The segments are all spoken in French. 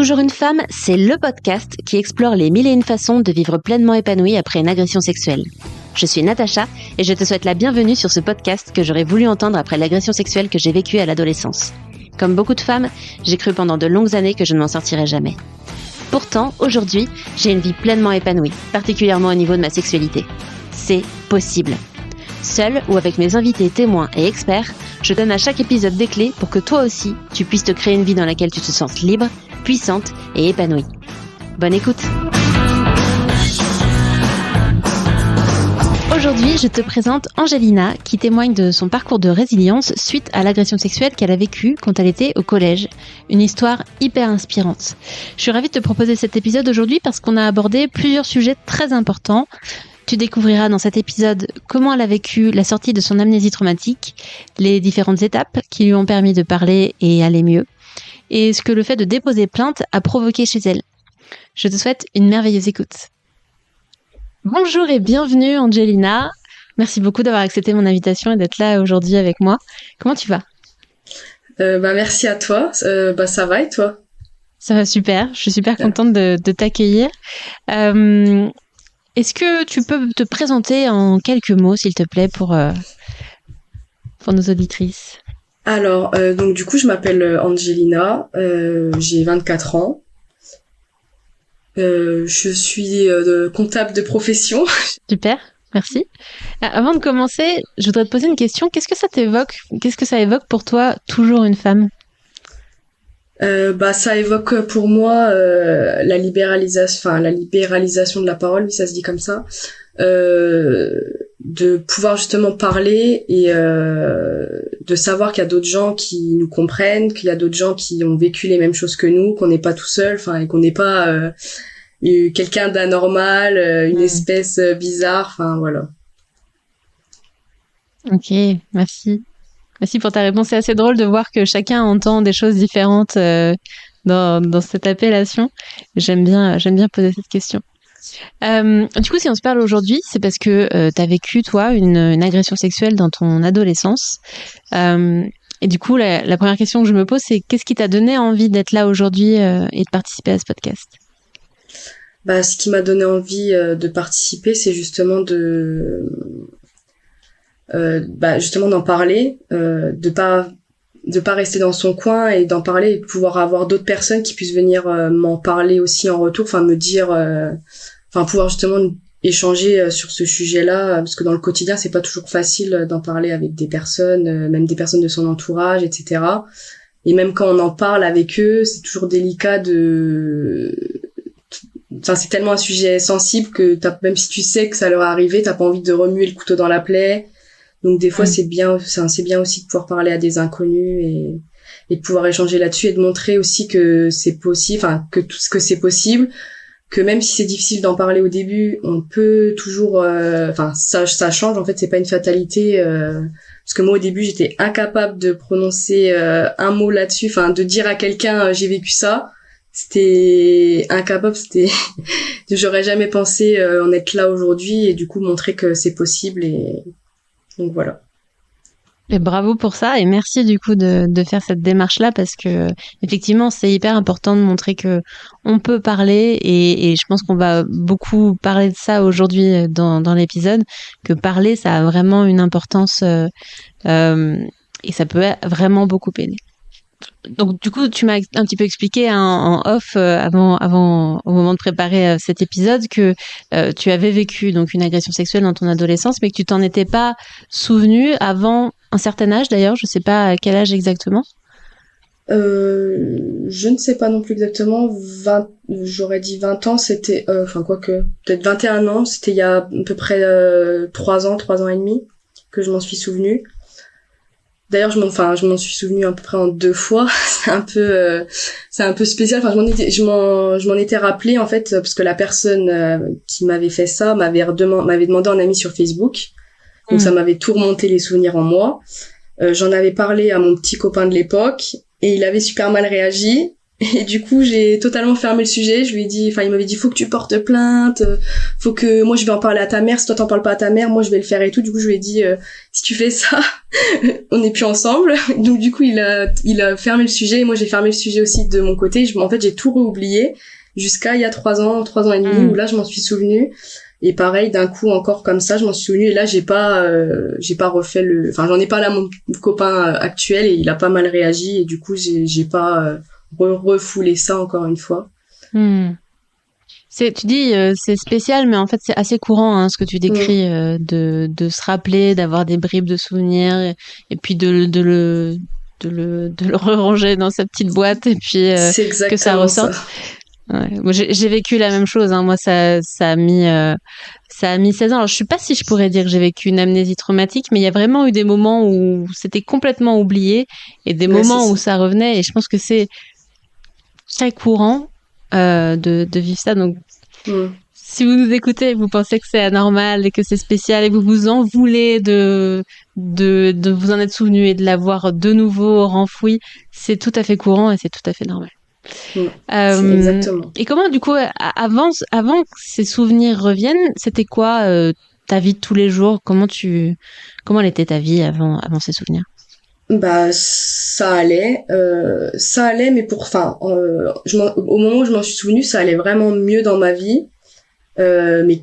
Toujours une femme, c'est le podcast qui explore les mille et une façons de vivre pleinement épanouie après une agression sexuelle. Je suis Natacha et je te souhaite la bienvenue sur ce podcast que j'aurais voulu entendre après l'agression sexuelle que j'ai vécue à l'adolescence. Comme beaucoup de femmes, j'ai cru pendant de longues années que je ne m'en sortirais jamais. Pourtant, aujourd'hui, j'ai une vie pleinement épanouie, particulièrement au niveau de ma sexualité. C'est possible. Seule ou avec mes invités témoins et experts, je donne à chaque épisode des clés pour que toi aussi, tu puisses te créer une vie dans laquelle tu te sens libre, puissante et épanouie. Bonne écoute! Aujourd'hui, je te présente Angelina qui témoigne de son parcours de résilience suite à l'agression sexuelle qu'elle a vécue quand elle était au collège. Une histoire hyper inspirante. Je suis ravie de te proposer cet épisode aujourd'hui parce qu'on a abordé plusieurs sujets très importants. Tu découvriras dans cet épisode comment elle a vécu la sortie de son amnésie traumatique, les différentes étapes qui lui ont permis de parler et aller mieux, et ce que le fait de déposer plainte a provoqué chez elle. Je te souhaite une merveilleuse écoute. Bonjour et bienvenue Angelina. Merci beaucoup d'avoir accepté mon invitation et d'être là aujourd'hui avec moi. Comment tu vas ? Merci à toi. Ça va et toi ? Ça va super. Je suis super contente de t'accueillir. Est-ce que tu peux te présenter en quelques mots, s'il te plaît, pour nos auditrices ? Alors, donc du coup, je m'appelle Angelina, j'ai 24 ans. Je suis comptable de profession. Super, merci. Avant de commencer, je voudrais te poser une question. Qu'est-ce que ça t'évoque ? Qu'est-ce que ça évoque pour toi, toujours une femme ? Ça évoque pour moi la libéralisation de la parole, oui, ça se dit comme ça, de pouvoir justement parler et de savoir qu'il y a d'autres gens qui nous comprennent, qu'il y a d'autres gens qui ont vécu les mêmes choses que nous, qu'on n'est pas tout seul, et qu'on n'est pas quelqu'un d'anormal, une espèce bizarre, voilà. Ok, merci. Merci pour ta réponse. C'est assez drôle de voir que chacun entend des choses différentes dans cette appellation. J'aime bien poser cette question. Du coup, si on se parle aujourd'hui, c'est parce que tu as vécu, toi, une agression sexuelle dans ton adolescence. Et du coup, la première question que je me pose, c'est qu'est-ce qui t'a donné envie d'être là aujourd'hui et de participer à ce podcast ? Ce qui m'a donné envie de participer, c'est justement justement d'en parler, de pas rester dans son coin et d'en parler et de pouvoir avoir d'autres personnes qui puissent venir m'en parler aussi en retour, me dire, pouvoir justement échanger sur ce sujet-là, parce que dans le quotidien c'est pas toujours facile d'en parler avec des personnes, même des personnes de son entourage, etc. Et même quand on en parle avec eux, c'est toujours délicat c'est tellement un sujet sensible que même si tu sais que ça leur est arrivé, t'as pas envie de remuer le couteau dans la plaie. Donc des fois c'est bien aussi de pouvoir parler à des inconnus et de pouvoir échanger là-dessus et de montrer aussi que c'est possible, que tout ce que c'est possible, que même si c'est difficile d'en parler au début, on peut toujours ça change, en fait, c'est pas une fatalité, parce que moi au début j'étais incapable de prononcer un mot là-dessus, de dire à quelqu'un j'ai vécu ça. C'était incapable, j'aurais jamais pensé en être là aujourd'hui et du coup montrer que c'est possible et donc voilà. Et bravo pour ça et merci du coup de faire cette démarche-là parce que effectivement c'est hyper important de montrer que on peut parler et je pense qu'on va beaucoup parler de ça aujourd'hui dans l'épisode, que parler ça a vraiment une importance et ça peut vraiment beaucoup aider. Donc du coup tu m'as un petit peu expliqué en off avant au moment de préparer cet épisode que tu avais vécu donc une agression sexuelle dans ton adolescence mais que tu t'en étais pas souvenu avant un certain âge. D'ailleurs je sais pas à quel âge exactement. Je ne sais pas non plus exactement, j'aurais dit 20 ans, c'était quoique peut-être 21 ans, c'était il y a à peu près 3 ans et demi que je m'en suis souvenu. D'ailleurs, je m'en suis souvenu à peu près en 2 fois. C'est un peu spécial. Je m'en étais rappelé en fait parce que la personne qui m'avait fait ça m'avait demandé en ami sur Facebook. Donc ça m'avait tout remonté les souvenirs en moi. J'en avais parlé à mon petit copain de l'époque et il avait super mal réagi. Et du coup, j'ai totalement fermé le sujet. Je lui ai dit, enfin, il m'avait dit, faut que tu portes plainte, faut que, moi, je vais en parler à ta mère. Si toi, t'en parles pas à ta mère, moi, je vais le faire et tout. Du coup, je lui ai dit, si tu fais ça, on n'est plus ensemble. Donc, du coup, il a fermé le sujet. Et moi, j'ai fermé le sujet aussi de mon côté. En fait, j'ai tout réoublié jusqu'à il y a 3 ans et demi, où là, je m'en suis souvenue. Et pareil, d'un coup, encore comme ça, je m'en suis souvenue. Et là, j'ai pas refait enfin, j'en ai parlé à mon copain actuel et il a pas mal réagi. Et du coup, j'ai pas, refouler ça encore une fois. Tu dis c'est spécial, mais en fait c'est assez courant ce que tu décris, de se rappeler, d'avoir des bribes de souvenirs et puis de le ranger dans sa petite boîte et puis C'est que ça ressorte. ça. Ouais. Moi, j'ai vécu la même chose. Moi, ça a mis 16 ans. Alors, je sais pas si je pourrais dire que j'ai vécu une amnésie traumatique, mais il y a vraiment eu des moments où c'était complètement oublié et des moments où ça revenait. Et je pense que c'est très courant de vivre ça. Donc, si vous nous écoutez, vous pensez que c'est anormal et que c'est spécial et que vous en voulez de vous en être souvenu et de l'avoir de nouveau renfoui, c'est tout à fait courant et c'est tout à fait normal. Exactement. Et comment, du coup, avant que ces souvenirs reviennent, c'était quoi ta vie de tous les jours? Comment elle était ta vie avant ces souvenirs? Bah, ça allait, mais au moment où je m'en suis souvenu, ça allait vraiment mieux dans ma vie. Mais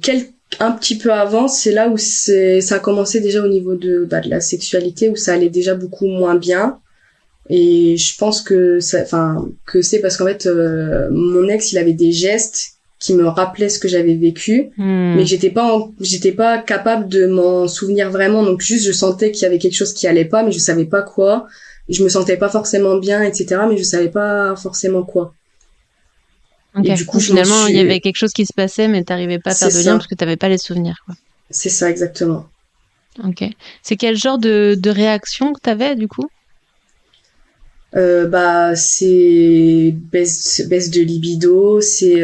un petit peu avant, c'est là où ça a commencé déjà au niveau de la sexualité, où ça allait déjà beaucoup moins bien. Et je pense que c'est parce qu'en fait, mon ex, il avait des gestes qui me rappelaient ce que j'avais vécu, mais j'étais pas capable de m'en souvenir vraiment. Donc juste, je sentais qu'il y avait quelque chose qui allait pas, mais je savais pas quoi. Je me sentais pas forcément bien, etc. Mais je savais pas forcément quoi. Okay. Et du coup, finalement, il y avait quelque chose qui se passait, mais t'arrivais pas à faire de lien parce que t'avais pas les souvenirs, quoi. C'est ça, exactement. Ok. C'est quel genre de réaction que t'avais, du coup? C'est baisse de libido, c'est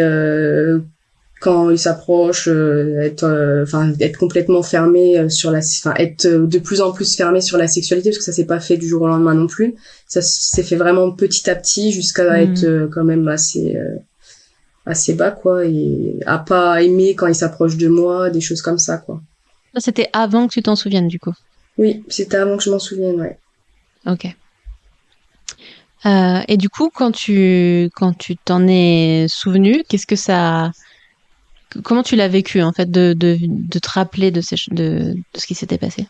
quand il s'approche, être complètement fermé être de plus en plus fermé sur la sexualité, parce que ça s'est pas fait du jour au lendemain non plus. Ça s'est fait vraiment petit à petit jusqu'à être quand même assez bas, quoi, et à pas aimer quand il s'approche de moi, des choses comme ça, quoi. C'était avant que tu t'en souviennes, du coup? Oui, c'était avant que je m'en souvienne, ouais. Ok. Et du coup, quand tu t'en es souvenu, comment tu l'as vécu, en fait, de te rappeler de ce qui s'était passé?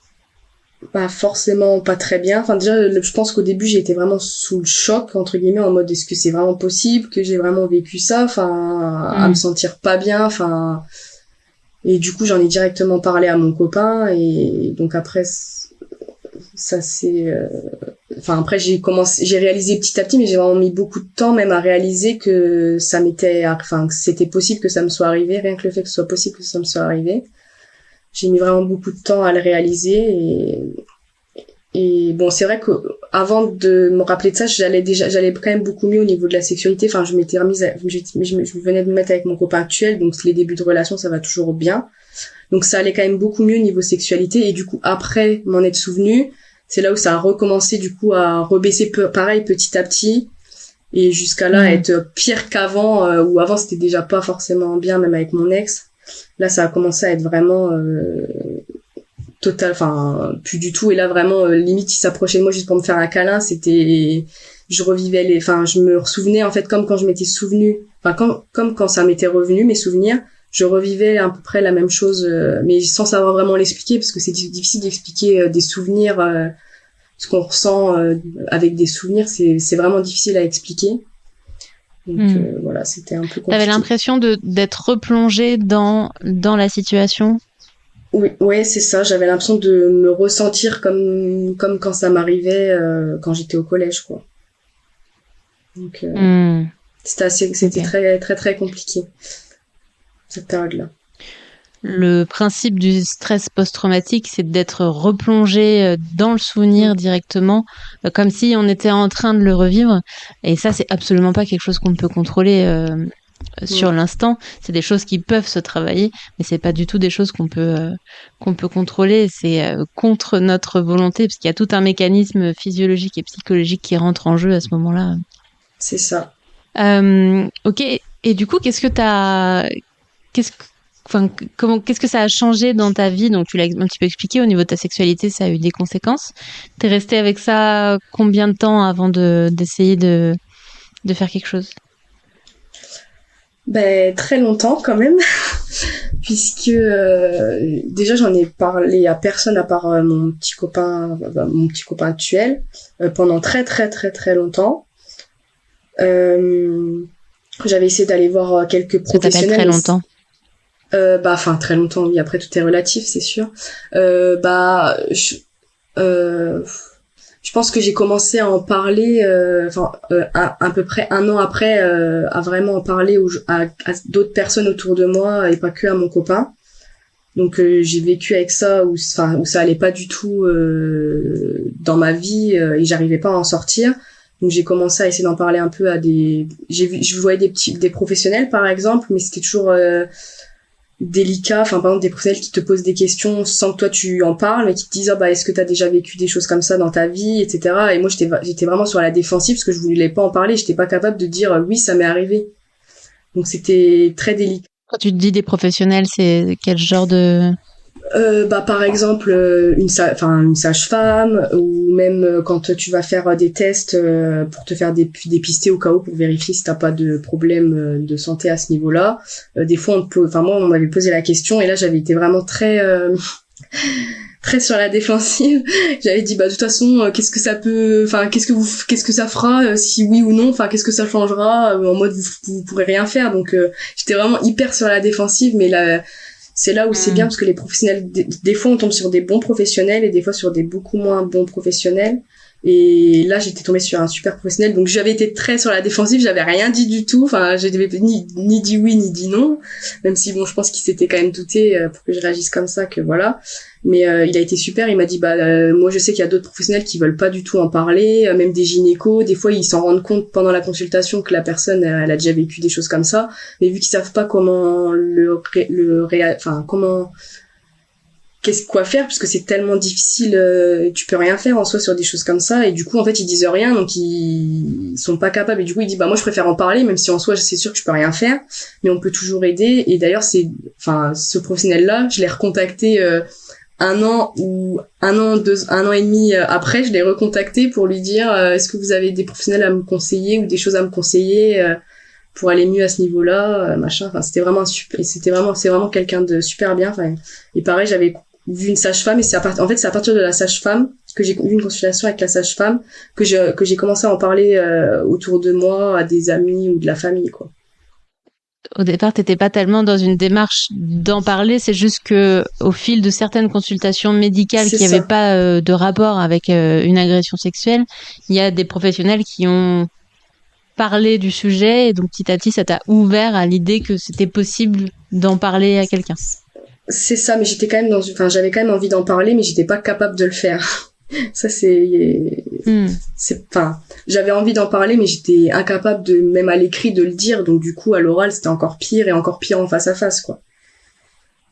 Pas forcément pas très bien. Enfin, déjà, je pense qu'au début, j'ai été vraiment sous le choc, entre guillemets, en mode, est-ce que c'est vraiment possible que j'ai vraiment vécu ça? Enfin, à me sentir pas bien, enfin. Et du coup, j'en ai directement parlé à mon copain, et donc après, ça c'est après j'ai réalisé petit à petit, mais j'ai vraiment mis beaucoup de temps même à réaliser que que c'était possible que ça me soit arrivé, rien que le fait que ce soit possible que ça me soit arrivé. J'ai mis vraiment beaucoup de temps à le réaliser, et bon, c'est vrai que avant de me rappeler de ça, j'allais quand même beaucoup mieux au niveau de la sexualité. Enfin, je m'étais remise je venais de me mettre avec mon copain actuel, donc les débuts de relation, ça va toujours bien. Donc ça allait quand même beaucoup mieux au niveau sexualité, et du coup, après m'en être souvenu, c'est là où ça a recommencé du coup à rebaisser pareil petit à petit, et jusqu'à là être pire qu'avant, où avant c'était déjà pas forcément bien, même avec mon ex. Là, ça a commencé à être vraiment total, enfin plus du tout. Et là vraiment, limite, il s'approchait de moi juste pour me faire un câlin. Je revivais je me souvenais en fait comme quand je m'étais souvenu, comme quand ça m'était revenu mes souvenirs. Je revivais à peu près la même chose, mais sans savoir vraiment l'expliquer, parce que c'est difficile d'expliquer des souvenirs, ce qu'on ressent avec des souvenirs, c'est vraiment difficile à expliquer. Donc voilà, c'était un peu compliqué. T'avais l'impression d'être replongée dans la situation? Oui, ouais, c'est ça. J'avais l'impression de me ressentir comme quand ça m'arrivait quand j'étais au collège, quoi. Donc c'était très très très compliqué cette période-là. Le principe du stress post-traumatique, c'est d'être replongé dans le souvenir directement, comme si on était en train de le revivre. Et ça, c'est absolument pas quelque chose qu'on peut contrôler sur l'instant. C'est des choses qui peuvent se travailler, mais c'est pas du tout des choses qu'on peut contrôler. C'est contre notre volonté, parce qu'il y a tout un mécanisme physiologique et psychologique qui rentre en jeu à ce moment-là. C'est ça. Ok. Et du coup, qu'est-ce que ça a changé dans ta vie? Donc, tu l'as un petit peu expliqué, au niveau de ta sexualité, ça a eu des conséquences. T'es resté avec ça combien de temps avant d'essayer de faire quelque chose? Ben, très longtemps quand même, puisque déjà j'en ai parlé à personne à part mon petit copain actuel, pendant très très très très longtemps. J'avais essayé d'aller voir quelques Ça t'appelle professionnels. très longtemps. Très longtemps, oui, après tout est relatif, c'est sûr. Euh, bah, je, euh, je pense que j'ai commencé à en parler, à peu près un an après, à vraiment en parler à d'autres personnes autour de moi et pas que à mon copain. Donc j'ai vécu avec ça où ça allait pas du tout dans ma vie et j'arrivais pas à en sortir. Donc j'ai commencé à essayer d'en parler un peu je voyais des professionnels par exemple, mais c'était toujours délicat, par exemple des professionnels qui te posent des questions sans que toi tu en parles et qui te disent est-ce que t'as déjà vécu des choses comme ça dans ta vie, etc. Et moi j'étais vraiment sur la défensive parce que je voulais pas en parler, j'étais pas capable de dire oui ça m'est arrivé. Donc c'était très délicat. Quand tu te dis des professionnels, c'est quel genre de... Par exemple une sage-femme, ou même quand tu vas faire des tests pour te faire dépister au cas où, pour vérifier si t'as pas de problème de santé à ce niveau-là. Des fois moi on m'avait posé la question et là j'avais été vraiment très très sur la défensive. J'avais dit de toute façon qu'est-ce que ça fera si oui ou non, qu'est-ce que ça changera, en mode vous pourrez rien faire. Donc j'étais vraiment hyper sur la défensive, mais là c'est là où c'est bien parce que les professionnels, des fois on tombe sur des bons professionnels et des fois sur des beaucoup moins bons professionnels. Et là, j'étais tombée sur un super professionnel. Donc j'avais été très sur la défensive, j'avais rien dit du tout. J'avais ni dit oui ni dit non. Même si je pense qu'il s'était quand même douté pour que je réagisse comme ça, que voilà. Mais il a été super, il m'a dit moi je sais qu'il y a d'autres professionnels qui veulent pas du tout en parler, même des gynécos, des fois ils s'en rendent compte pendant la consultation que la personne elle a déjà vécu des choses comme ça, mais vu qu'ils savent pas comment quoi faire, parce que c'est tellement difficile, tu peux rien faire en soi sur des choses comme ça, et du coup en fait ils disent rien, donc ils sont pas capables, et du coup il dit moi je préfère en parler, même si en soi c'est sûr que je peux rien faire, mais on peut toujours aider. Et d'ailleurs ce professionnel là je l'ai recontacté un an et demi après, je l'ai recontacté pour lui dire est-ce que vous avez des professionnels à me conseiller ou des choses à me conseiller pour aller mieux à ce niveau-là, machin. C'était vraiment super, et c'est vraiment quelqu'un de super bien. Et pareil, j'avais vu une sage-femme, et c'est à partir de la sage-femme que j'ai eu une consultation avec la sage-femme que j'ai commencé à en parler autour de moi, à des amis ou de la famille, quoi. Au départ, t'étais pas tellement dans une démarche d'en parler, c'est juste que au fil de certaines consultations médicales qui n'avaient pas de rapport avec une agression sexuelle, il y a des professionnels qui ont parlé du sujet, et donc petit à petit, ça t'a ouvert à l'idée que c'était possible d'en parler à quelqu'un. C'est ça, mais j'étais quand même j'avais quand même envie d'en parler, mais j'étais pas capable de le faire. Ça j'avais envie d'en parler, mais j'étais incapable même à l'écrit de le dire, donc du coup à l'oral c'était encore pire, et encore pire en face à face, quoi.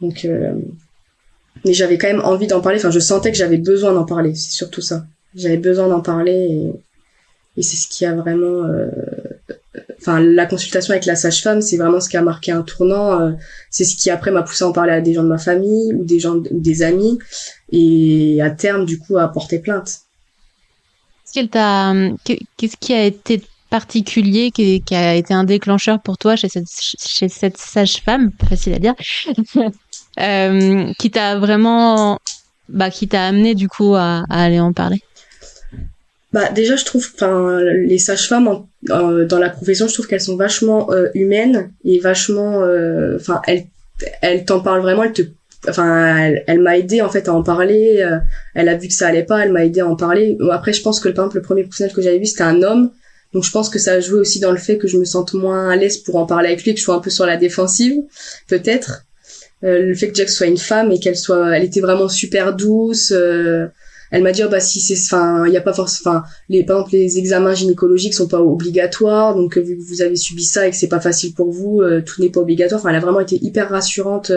Donc mais j'avais quand même envie d'en parler, je sentais que j'avais besoin d'en parler, c'est surtout ça. J'avais besoin d'en parler, et c'est ce qui a vraiment la consultation avec la sage-femme, c'est vraiment ce qui a marqué un tournant, c'est ce qui après m'a poussé à en parler à des gens de ma famille ou des amis, et à terme du coup à porter plainte. Qu'est-ce qui a été particulier, qui a été un déclencheur pour toi chez cette sage-femme, pas facile à dire, qui t'a vraiment, qui t'a amené du coup à aller en parler? Déjà, je trouve, les sages-femmes dans la profession, je trouve qu'elles sont vachement humaines et vachement, elle t'en parle vraiment, elle m'a aidé en fait à en parler. Elle a vu que ça allait pas, elle m'a aidé à en parler. Après, je pense que par exemple le premier professionnel que j'avais vu c'était un homme, donc je pense que ça a joué aussi dans le fait que je me sente moins à l'aise pour en parler avec lui, que je sois un peu sur la défensive, peut-être. Le fait que Jack soit une femme et elle était vraiment super douce. Elle m'a dit si il y a pas forcément, par exemple les examens gynécologiques sont pas obligatoires, donc vu que vous avez subi ça et que c'est pas facile pour vous, tout n'est pas obligatoire. Elle a vraiment été hyper rassurante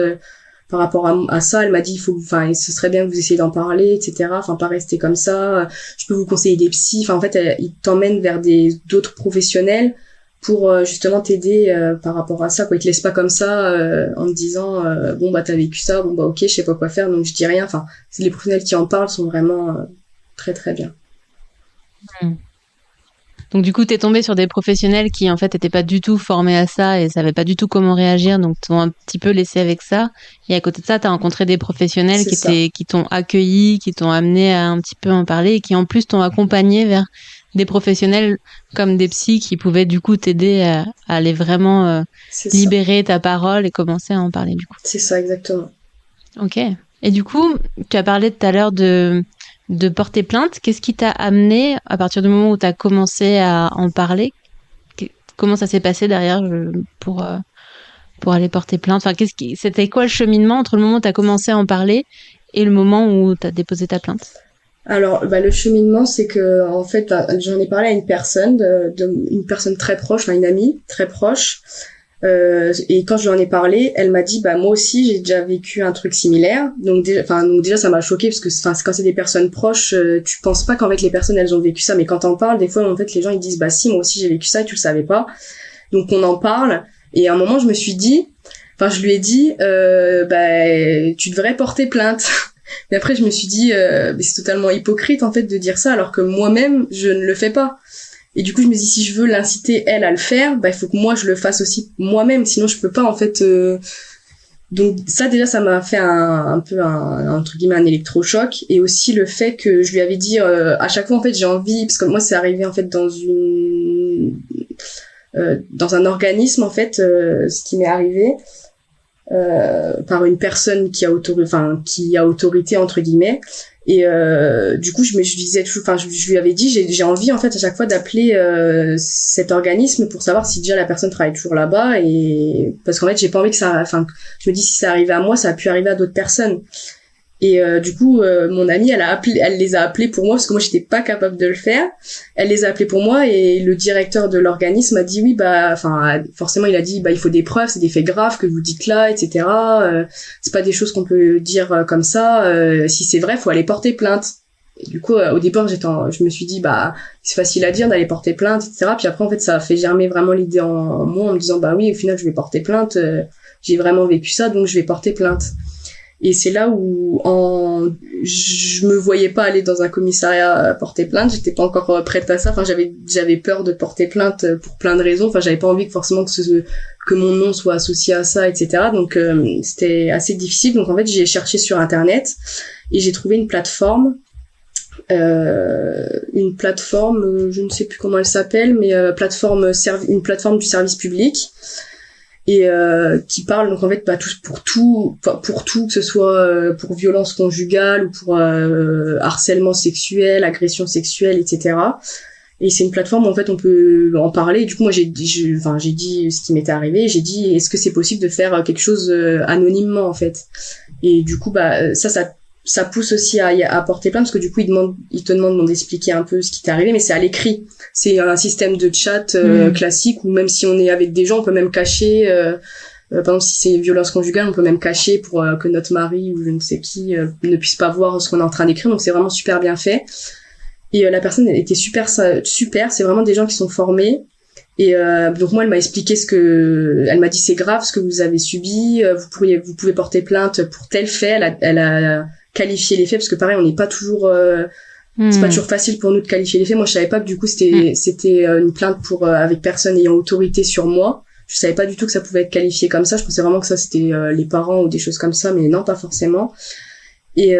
par rapport à ça. Elle m'a dit ce serait bien que vous essayiez d'en parler, etc. Pas rester comme ça. Je peux vous conseiller des psys. En fait, ils t'emmènent vers d'autres professionnels pour justement t'aider par rapport à ça, quoi. Ils te laissent pas comme ça en te disant bon bah t'as vécu ça, bon bah ok, je sais pas quoi faire, donc je dis rien. Enfin, les professionnels qui en parlent sont vraiment très très bien. Donc du coup, t'es tombé sur des professionnels qui en fait étaient pas du tout formés à ça et savaient pas du tout comment réagir, donc t'ont un petit peu laissé avec ça. Et à côté de ça, t'as rencontré des professionnels qui t'ont accueilli, qui t'ont amené à un petit peu en parler et qui en plus t'ont accompagné vers des professionnels comme des psys qui pouvaient du coup t'aider à aller vraiment libérer ta parole et commencer à en parler du coup. C'est ça, exactement. Ok. Et du coup, tu as parlé tout à l'heure de porter plainte. Qu'est-ce qui t'a amené à partir du moment où tu as commencé à en parler? Comment ça s'est passé derrière pour aller porter plainte? Enfin, c'était quoi le cheminement entre le moment où tu as commencé à en parler et le moment où tu as déposé ta plainte? Alors, le cheminement, c'est que en fait, j'en ai parlé à une personne, une personne très proche, une amie très proche. Et quand je lui en ai parlé, elle m'a dit moi aussi j'ai déjà vécu un truc similaire. Donc déjà ça m'a choqué parce que quand c'est des personnes proches, tu penses pas qu'en fait les personnes elles ont vécu ça, mais quand t'en parles, des fois en fait les gens ils disent si moi aussi j'ai vécu ça et tu le savais pas. Donc on en parle et à un moment je lui ai dit tu devrais porter plainte. Mais après je me suis dit mais c'est totalement hypocrite en fait de dire ça alors que moi-même je ne le fais pas. Et du coup, je me dis, si je veux l'inciter, elle, à le faire, il faut que moi, je le fasse aussi moi-même. Sinon, je peux pas, en fait... Donc, ça, déjà, ça m'a fait entre guillemets, un électrochoc. Et aussi, le fait que je lui avais dit, à chaque fois, en fait, j'ai envie... Parce que moi, c'est arrivé, en fait, dans un organisme, en fait, ce qui m'est arrivé, par une personne qui a autorité, entre guillemets. Et du coup, je disais toujours, je lui avais dit, j'ai envie en fait à chaque fois d'appeler cet organisme pour savoir si déjà la personne travaille toujours là-bas et parce qu'en fait, j'ai pas envie que ça, je me dis si ça arrivait à moi, ça a pu arriver à d'autres personnes. Et du coup, mon amie, elle les a appelés pour moi parce que moi, j'étais pas capable de le faire. Elle les a appelés pour moi et le directeur de l'organisme a dit oui, forcément, il a dit il faut des preuves, c'est des faits graves que vous dites là, etc. C'est pas des choses qu'on peut dire comme ça. Si c'est vrai, faut aller porter plainte. Et du coup, au départ, je me suis dit c'est facile à dire d'aller porter plainte, etc. Puis après, en fait, ça a fait germer vraiment l'idée en moi en me disant oui, au final, je vais porter plainte. J'ai vraiment vécu ça, donc je vais porter plainte. Et c'est là où je me voyais pas aller dans un commissariat porter plainte, j'étais pas encore prête à ça. J'avais peur de porter plainte pour plein de raisons. J'avais pas envie que forcément que mon nom soit associé à ça, etc. Donc c'était assez difficile. Donc en fait, j'ai cherché sur internet et j'ai trouvé une plateforme, je ne sais plus comment elle s'appelle, mais une plateforme du service public. Et qui parle donc en fait pour tout que ce soit pour violence conjugale ou pour harcèlement sexuel, agression sexuelle, etc. Et c'est une plateforme où en fait on peut en parler. Et du coup moi j'ai dit ce qui m'était arrivé. J'ai dit est-ce que c'est possible de faire quelque chose anonymement en fait. Et du coup ça pousse aussi à porter plainte parce que du coup il te demande d'expliquer un peu ce qui t'est arrivé, mais c'est à l'écrit. C'est un système de chat classique où même si on est avec des gens, on peut même cacher. Par exemple, si c'est une violence conjugale, on peut même cacher pour que notre mari ou je ne sais qui ne puisse pas voir ce qu'on est en train d'écrire. Donc c'est vraiment super bien fait. Et la personne elle était super. C'est vraiment des gens qui sont formés. Et donc moi elle m'a expliqué elle m'a dit c'est grave ce que vous avez subi. Vous pouvez porter plainte pour tel fait. Elle a qualifié les faits parce que pareil on n'est pas toujours c'est pas toujours facile pour nous de qualifier les faits. Moi je savais pas que du coup c'était une plainte pour avec personne ayant autorité sur moi. Je savais pas du tout que ça pouvait être qualifié comme ça. Je pensais vraiment que ça c'était les parents ou des choses comme ça, mais non, pas forcément. Et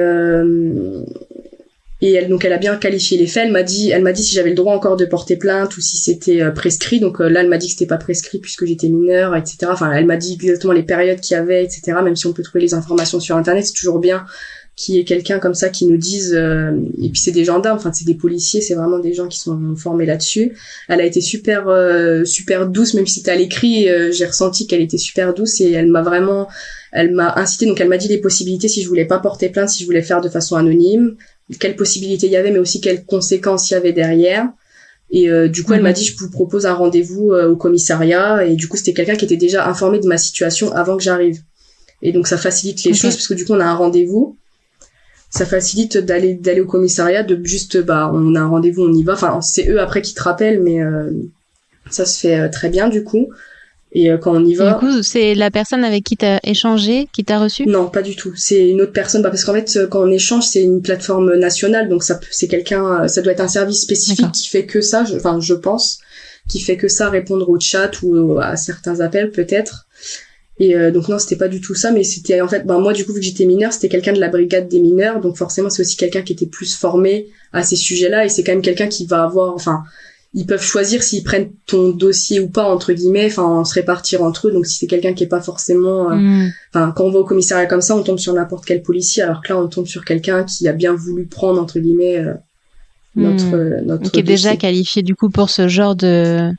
elle a bien qualifié les faits. Elle m'a dit si j'avais le droit encore de porter plainte ou si c'était prescrit. Donc là, elle m'a dit que c'était pas prescrit puisque j'étais mineure, etc. Enfin, elle m'a dit exactement les périodes qu'il y avait, etc. Même si on peut trouver les informations sur Internet, c'est toujours bien qu'il y ait quelqu'un comme ça qui nous dise. Et puis c'est des gendarmes, c'est des policiers, c'est vraiment des gens qui sont formés là-dessus. Elle a été super douce, même si c'était à l'écrit. J'ai ressenti qu'elle était super douce et elle m'a incité. Donc elle m'a dit les possibilités si je voulais pas porter plainte, si je voulais faire de façon anonyme. Quelles possibilités il y avait, mais aussi quelles conséquences il y avait derrière. Et du coup, elle m'a dit, je vous propose un rendez-vous au commissariat. Et du coup, c'était quelqu'un qui était déjà informé de ma situation avant que j'arrive. Et donc, ça facilite les choses, parce que du coup, on a un rendez-vous. Ça facilite d'aller au commissariat, de juste, on a un rendez-vous, on y va. Enfin, c'est eux après qui te rappellent, mais Ça se fait très bien du coup. Et quand on y va... Et du coup, c'est la personne avec qui t'as échangé, qui t'a reçu? Non, pas du tout. C'est une autre personne. Parce qu'en fait, quand on échange, c'est une plateforme nationale, donc c'est quelqu'un, ça doit être un service spécifique D'accord. qui fait que ça. Je pense, qui fait que ça, répondre au chat ou à certains appels peut-être. Et donc non, c'était pas du tout ça, mais c'était en fait, moi du coup vu que j'étais mineur, c'était quelqu'un de la brigade des mineurs, donc forcément c'est aussi quelqu'un qui était plus formé à ces sujets-là, et c'est quand même quelqu'un qui va avoir, enfin, ils peuvent choisir s'ils prennent ton dossier ou pas entre guillemets, enfin se répartir entre eux. Donc si c'est quelqu'un qui est pas forcément, enfin quand on va au commissariat comme ça, on tombe sur n'importe quel policier, alors que là on tombe sur quelqu'un qui a bien voulu prendre entre guillemets notre qui est déjà dossier. qualifié du coup pour ce genre de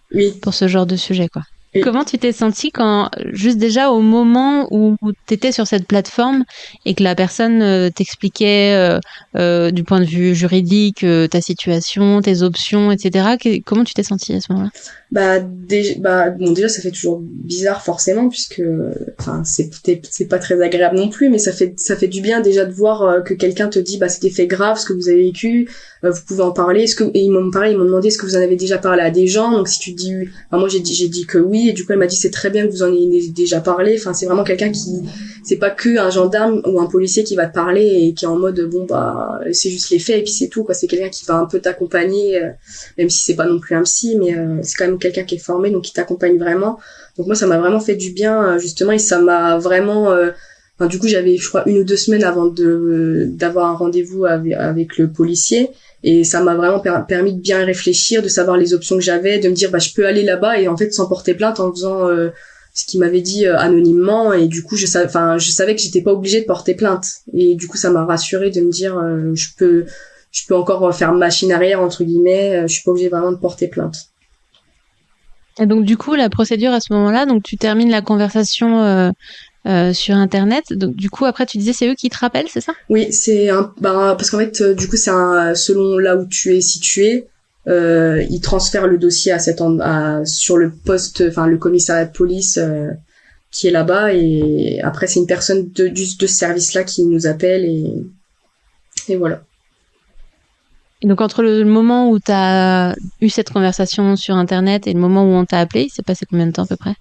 sujet, quoi. Oui. Comment tu t'es sentie quand, juste déjà au moment où tu étais sur cette plateforme et que la personne t'expliquait du point de vue juridique ta situation, tes options, etc. Comment tu t'es sentie à ce moment-là? Déjà ça fait toujours bizarre forcément puisque enfin c'est pas très agréable non plus, mais ça fait du bien déjà de voir que quelqu'un te dit c'est des faits graves ce que vous avez vécu, vous pouvez en parler, et ils m'ont demandé est-ce que vous en avez déjà parlé à des gens. Donc si tu dis moi j'ai dit que oui, et du coup elle m'a dit c'est très bien que vous en ayez déjà parlé. Enfin c'est vraiment quelqu'un qui, c'est pas que un gendarme ou un policier qui va te parler et qui est en mode c'est juste les faits et puis c'est tout quoi. C'est quelqu'un qui va un peu t'accompagner, même si c'est pas non plus un psy, mais c'est quand même quelqu'un qui est formé, donc qui t'accompagne vraiment. Donc moi ça m'a vraiment fait du bien justement, et ça m'a vraiment du coup j'avais je crois 1 ou 2 semaines avant d'avoir un rendez-vous avec le policier, et ça m'a vraiment permis de bien réfléchir, de savoir les options que j'avais, de me dire je peux aller là-bas et en fait sans porter plainte, en faisant ce qu'il m'avait dit anonymement. Et du coup je savais que j'étais pas obligée de porter plainte, et du coup ça m'a rassurée de me dire je peux encore faire machine arrière entre guillemets, je suis pas obligée vraiment de porter plainte. Et donc du coup la procédure à ce moment-là, donc tu termines la conversation sur internet, donc du coup après tu disais c'est eux qui te rappellent, c'est ça? Oui, parce qu'en fait du coup c'est selon là où tu es situé, ils transfèrent le dossier sur le poste, enfin le commissariat de police qui est là-bas, et après c'est une personne de ce service-là qui nous appelle, et voilà. Et donc entre le moment où tu as eu cette conversation sur internet et le moment où on t'a appelé, il s'est passé combien de temps à peu près?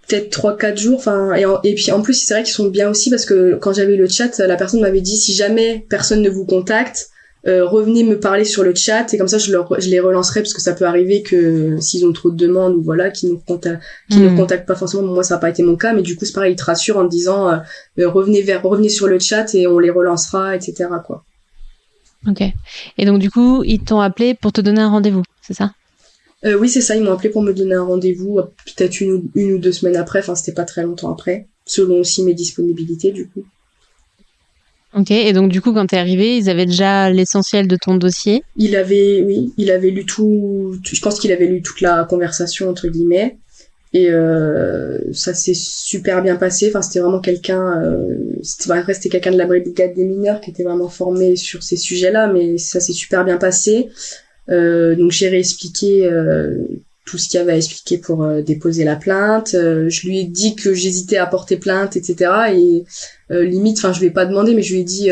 Peut-être 3-4 jours, enfin, et puis en plus c'est vrai qu'ils sont bien aussi, parce que quand j'avais eu le chat, la personne m'avait dit si jamais personne ne vous contacte, revenez me parler sur le chat, et comme ça je les relancerai, parce que ça peut arriver que s'ils ont trop de demandes ou voilà, qu'ils ne contactent pas forcément. Moi ça n'a pas été mon cas, mais du coup c'est pareil, ils te rassurent en te disant revenez sur le chat et on les relancera, etc. quoi. Ok. Et donc du coup ils t'ont appelé pour te donner un rendez-vous, c'est ça? Oui, c'est ça, ils m'ont appelé pour me donner un rendez-vous, peut-être une ou 2 semaines après, enfin c'était pas très longtemps après, selon aussi mes disponibilités du coup. Ok, et donc du coup quand t'es arrivé, ils avaient déjà l'essentiel de ton dossier? Il avait lu tout, je pense qu'il avait lu toute la conversation entre guillemets, et ça s'est super bien passé. Enfin c'était vraiment c'était quelqu'un de la brigade des mineurs qui était vraiment formé sur ces sujets-là, mais ça s'est super bien passé. Donc j'ai réexpliqué tout ce qu'il y avait à expliquer pour déposer la plainte. Je lui ai dit que j'hésitais à porter plainte, etc. Et limite, enfin je lui ai pas demandé, mais je lui ai dit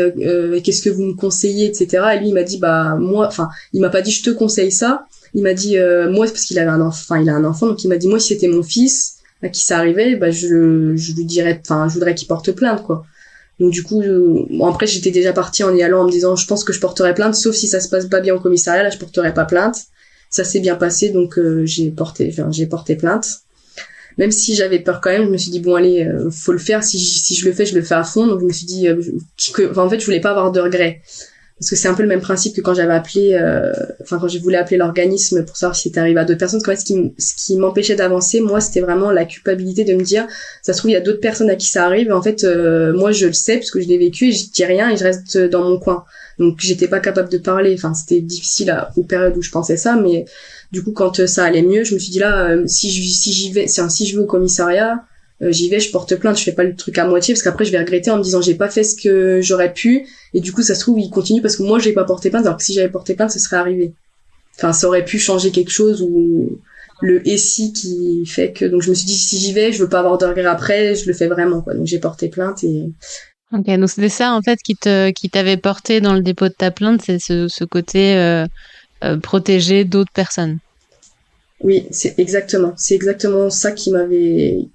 qu'est-ce que vous me conseillez, etc. Et lui il m'a dit moi, enfin il m'a pas dit je te conseille ça. Il m'a dit moi, parce qu'il avait il a un enfant, donc il m'a dit moi si c'était mon fils à qui ça arrivait, je lui dirais, enfin je voudrais qu'il porte plainte quoi. Donc du coup, après j'étais déjà partie en y allant en me disant je pense que je porterai plainte, sauf si ça se passe pas bien au commissariat, là je porterai pas plainte. Ça s'est bien passé, donc j'ai porté plainte. Même si j'avais peur quand même, je me suis dit bon allez, faut le faire. Si je le fais, je le fais à fond. Donc je me suis dit en fait je voulais pas avoir de regrets. Parce que c'est un peu le même principe que quand j'avais appelé, quand je voulais appeler l'organisme pour savoir si c'était arrivé à d'autres personnes. Ce qui m'empêchait d'avancer, moi, c'était vraiment la culpabilité de me dire, ça se trouve, il y a d'autres personnes à qui ça arrive. Et en fait, moi, je le sais parce que je l'ai vécu, et je dis rien et je reste dans mon coin. Donc, j'étais pas capable de parler. Enfin, c'était difficile aux périodes où je pensais ça. Mais du coup, quand ça allait mieux, je me suis dit là, si je vais au commissariat, j'y vais, je porte plainte, je fais pas le truc à moitié, parce qu'après je vais regretter en me disant j'ai pas fait ce que j'aurais pu, et du coup ça se trouve il continue parce que moi j'ai pas porté plainte, alors que si j'avais porté plainte ce serait arrivé. Enfin ça aurait pu changer quelque chose, ou le et si qui fait que, donc je me suis dit si j'y vais, je veux pas avoir de regrets après, je le fais vraiment quoi. Donc j'ai porté plainte et Ok, donc c'était ça en fait qui t'avait porté dans le dépôt de ta plainte, c'est ce côté protéger d'autres personnes. Oui, c'est exactement ça qui m'avait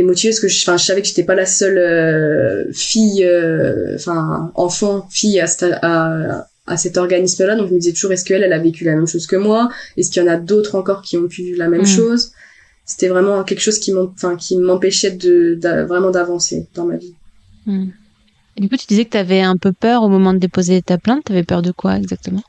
motivée, parce que je savais que j'étais pas la seule fille, enfant, fille à cet organisme-là, donc je me disais toujours, est-ce qu'elle a vécu la même chose que moi? Est-ce qu'il y en a d'autres encore qui ont pu la même chose? C'était vraiment quelque chose qui m'empêchait vraiment d'avancer dans ma vie. Et du coup, tu disais que tu avais un peu peur au moment de déposer ta plainte. Tu avais peur de quoi exactement?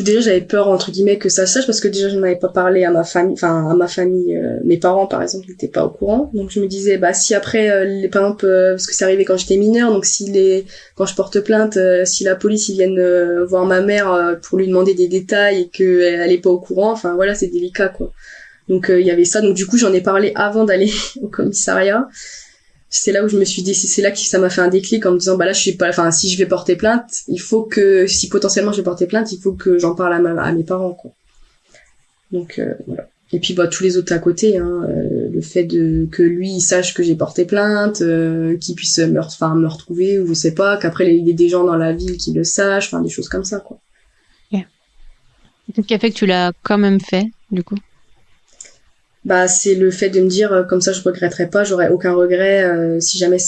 Déjà j'avais peur entre guillemets que ça se sache, parce que déjà je n'avais pas parlé à ma famille, mes parents par exemple n'étaient pas au courant, donc je me disais si après par exemple parce que c'est arrivé quand j'étais mineure, donc quand je porte plainte, si la police ils viennent voir ma mère pour lui demander des détails et que elle est pas au courant, enfin voilà, c'est délicat quoi. Donc il y avait ça, donc du coup j'en ai parlé avant d'aller au commissariat. C'est là où je me suis dit, c'est là que ça m'a fait un déclic en me disant, là, je suis pas, si je vais porter plainte, si potentiellement je vais porter plainte, il faut que j'en parle à mes parents, quoi. Donc, voilà. Et puis, tous les autres à côté, le fait que lui, il sache que j'ai porté plainte, qu'il puisse me retrouver, ou je sais pas, qu'après, il y ait des gens dans la ville qui le sachent, des choses comme ça, quoi. Okay. Qu'est-ce qui a fait que tu l'as quand même fait, du coup? C'est le fait de me dire, comme ça je regretterai pas, j'aurais aucun regret si jamais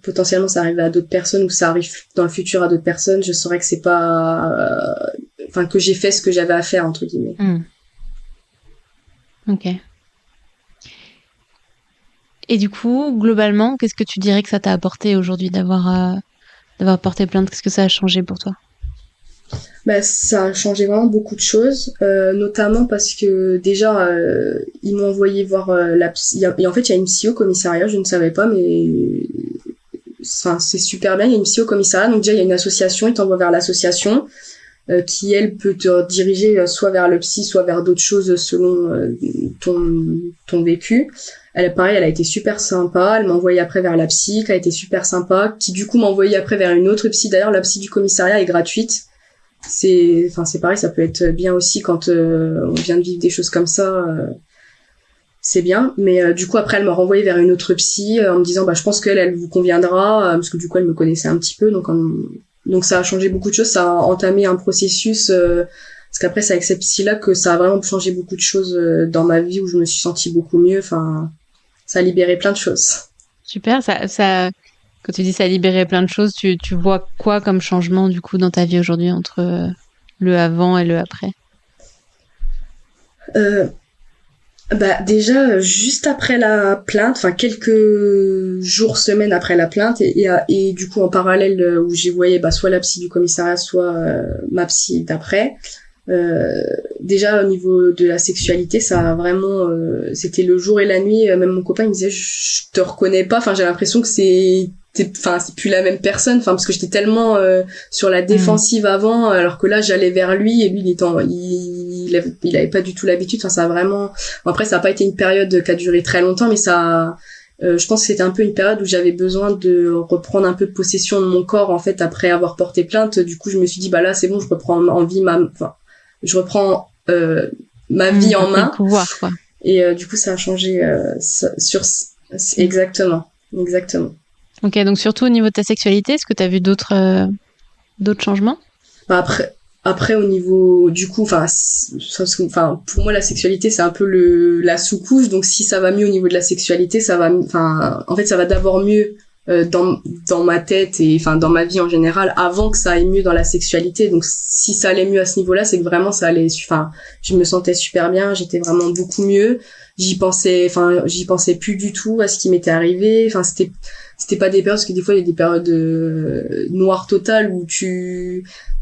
potentiellement ça arrive à d'autres personnes, ou ça arrive dans le futur à d'autres personnes, je saurais que c'est pas que j'ai fait ce que j'avais à faire entre guillemets. Ok. Et du coup, globalement, qu'est-ce que tu dirais que ça t'a apporté aujourd'hui d'avoir porté plainte? Qu'est-ce que ça a changé pour toi? Ça a changé vraiment beaucoup de choses, notamment parce que déjà ils m'ont envoyé voir la psy. Et en fait il y a une psy au commissariat, je ne savais pas, mais c'est super bien, il y a une psy au commissariat, donc déjà il y a une association, ils t'envoient vers l'association qui elle peut te diriger soit vers le psy, soit vers d'autres choses selon ton vécu. Pareil, elle a été super sympa, elle m'a envoyé après vers la psy qui a été super sympa, qui du coup m'a envoyé après vers une autre psy. D'ailleurs la psy du commissariat est gratuite. C'est pareil, ça peut être bien aussi quand on vient de vivre des choses comme ça, c'est bien. Mais du coup après elle m'a renvoyé vers une autre psy en me disant je pense qu'elle vous conviendra, parce que du coup elle me connaissait un petit peu, donc ça a changé beaucoup de choses, ça a entamé un processus, parce qu'après c'est avec cette psy là que ça a vraiment changé beaucoup de choses dans ma vie, où je me suis sentie beaucoup mieux, ça a libéré plein de choses. Super, ça quand tu dis ça a libéré plein de choses, tu vois quoi comme changement du coup dans ta vie aujourd'hui entre le avant et le après? Déjà juste après la plainte, quelques jours, semaines après la plainte, et du coup en parallèle où j'y voyais soit la psy du commissariat, soit ma psy d'après. Déjà au niveau de la sexualité, ça a vraiment c'était le jour et la nuit, même mon copain il me disait je te reconnais pas, j'ai l'impression que c'est plus la même personne, parce que j'étais tellement sur la défensive avant, alors que là j'allais vers lui et lui il avait pas du tout l'habitude, ça a vraiment, après ça a pas été une période qui a duré très longtemps, mais ça je pense que c'était un peu une période où j'avais besoin de reprendre un peu de possession de mon corps en fait après avoir porté plainte. Du coup je me suis dit là c'est bon, je reprends ma vie en main. Pouvoir, quoi. Et du coup ça a changé exactement. Ok, donc surtout au niveau de ta sexualité, est-ce que tu as vu d'autres changements? Après au niveau du coup pour moi la sexualité c'est un peu la sous-couche, donc si ça va mieux au niveau de la sexualité, ça va en fait ça va d'abord mieux dans ma tête et dans ma vie en général avant que ça aille mieux dans la sexualité. Donc si ça allait mieux à ce niveau-là, c'est que vraiment ça allait, je me sentais super bien, j'étais vraiment beaucoup mieux, j'y pensais plus du tout à ce qui m'était arrivé, c'était pas des périodes, parce que des fois il y a des périodes noires totales où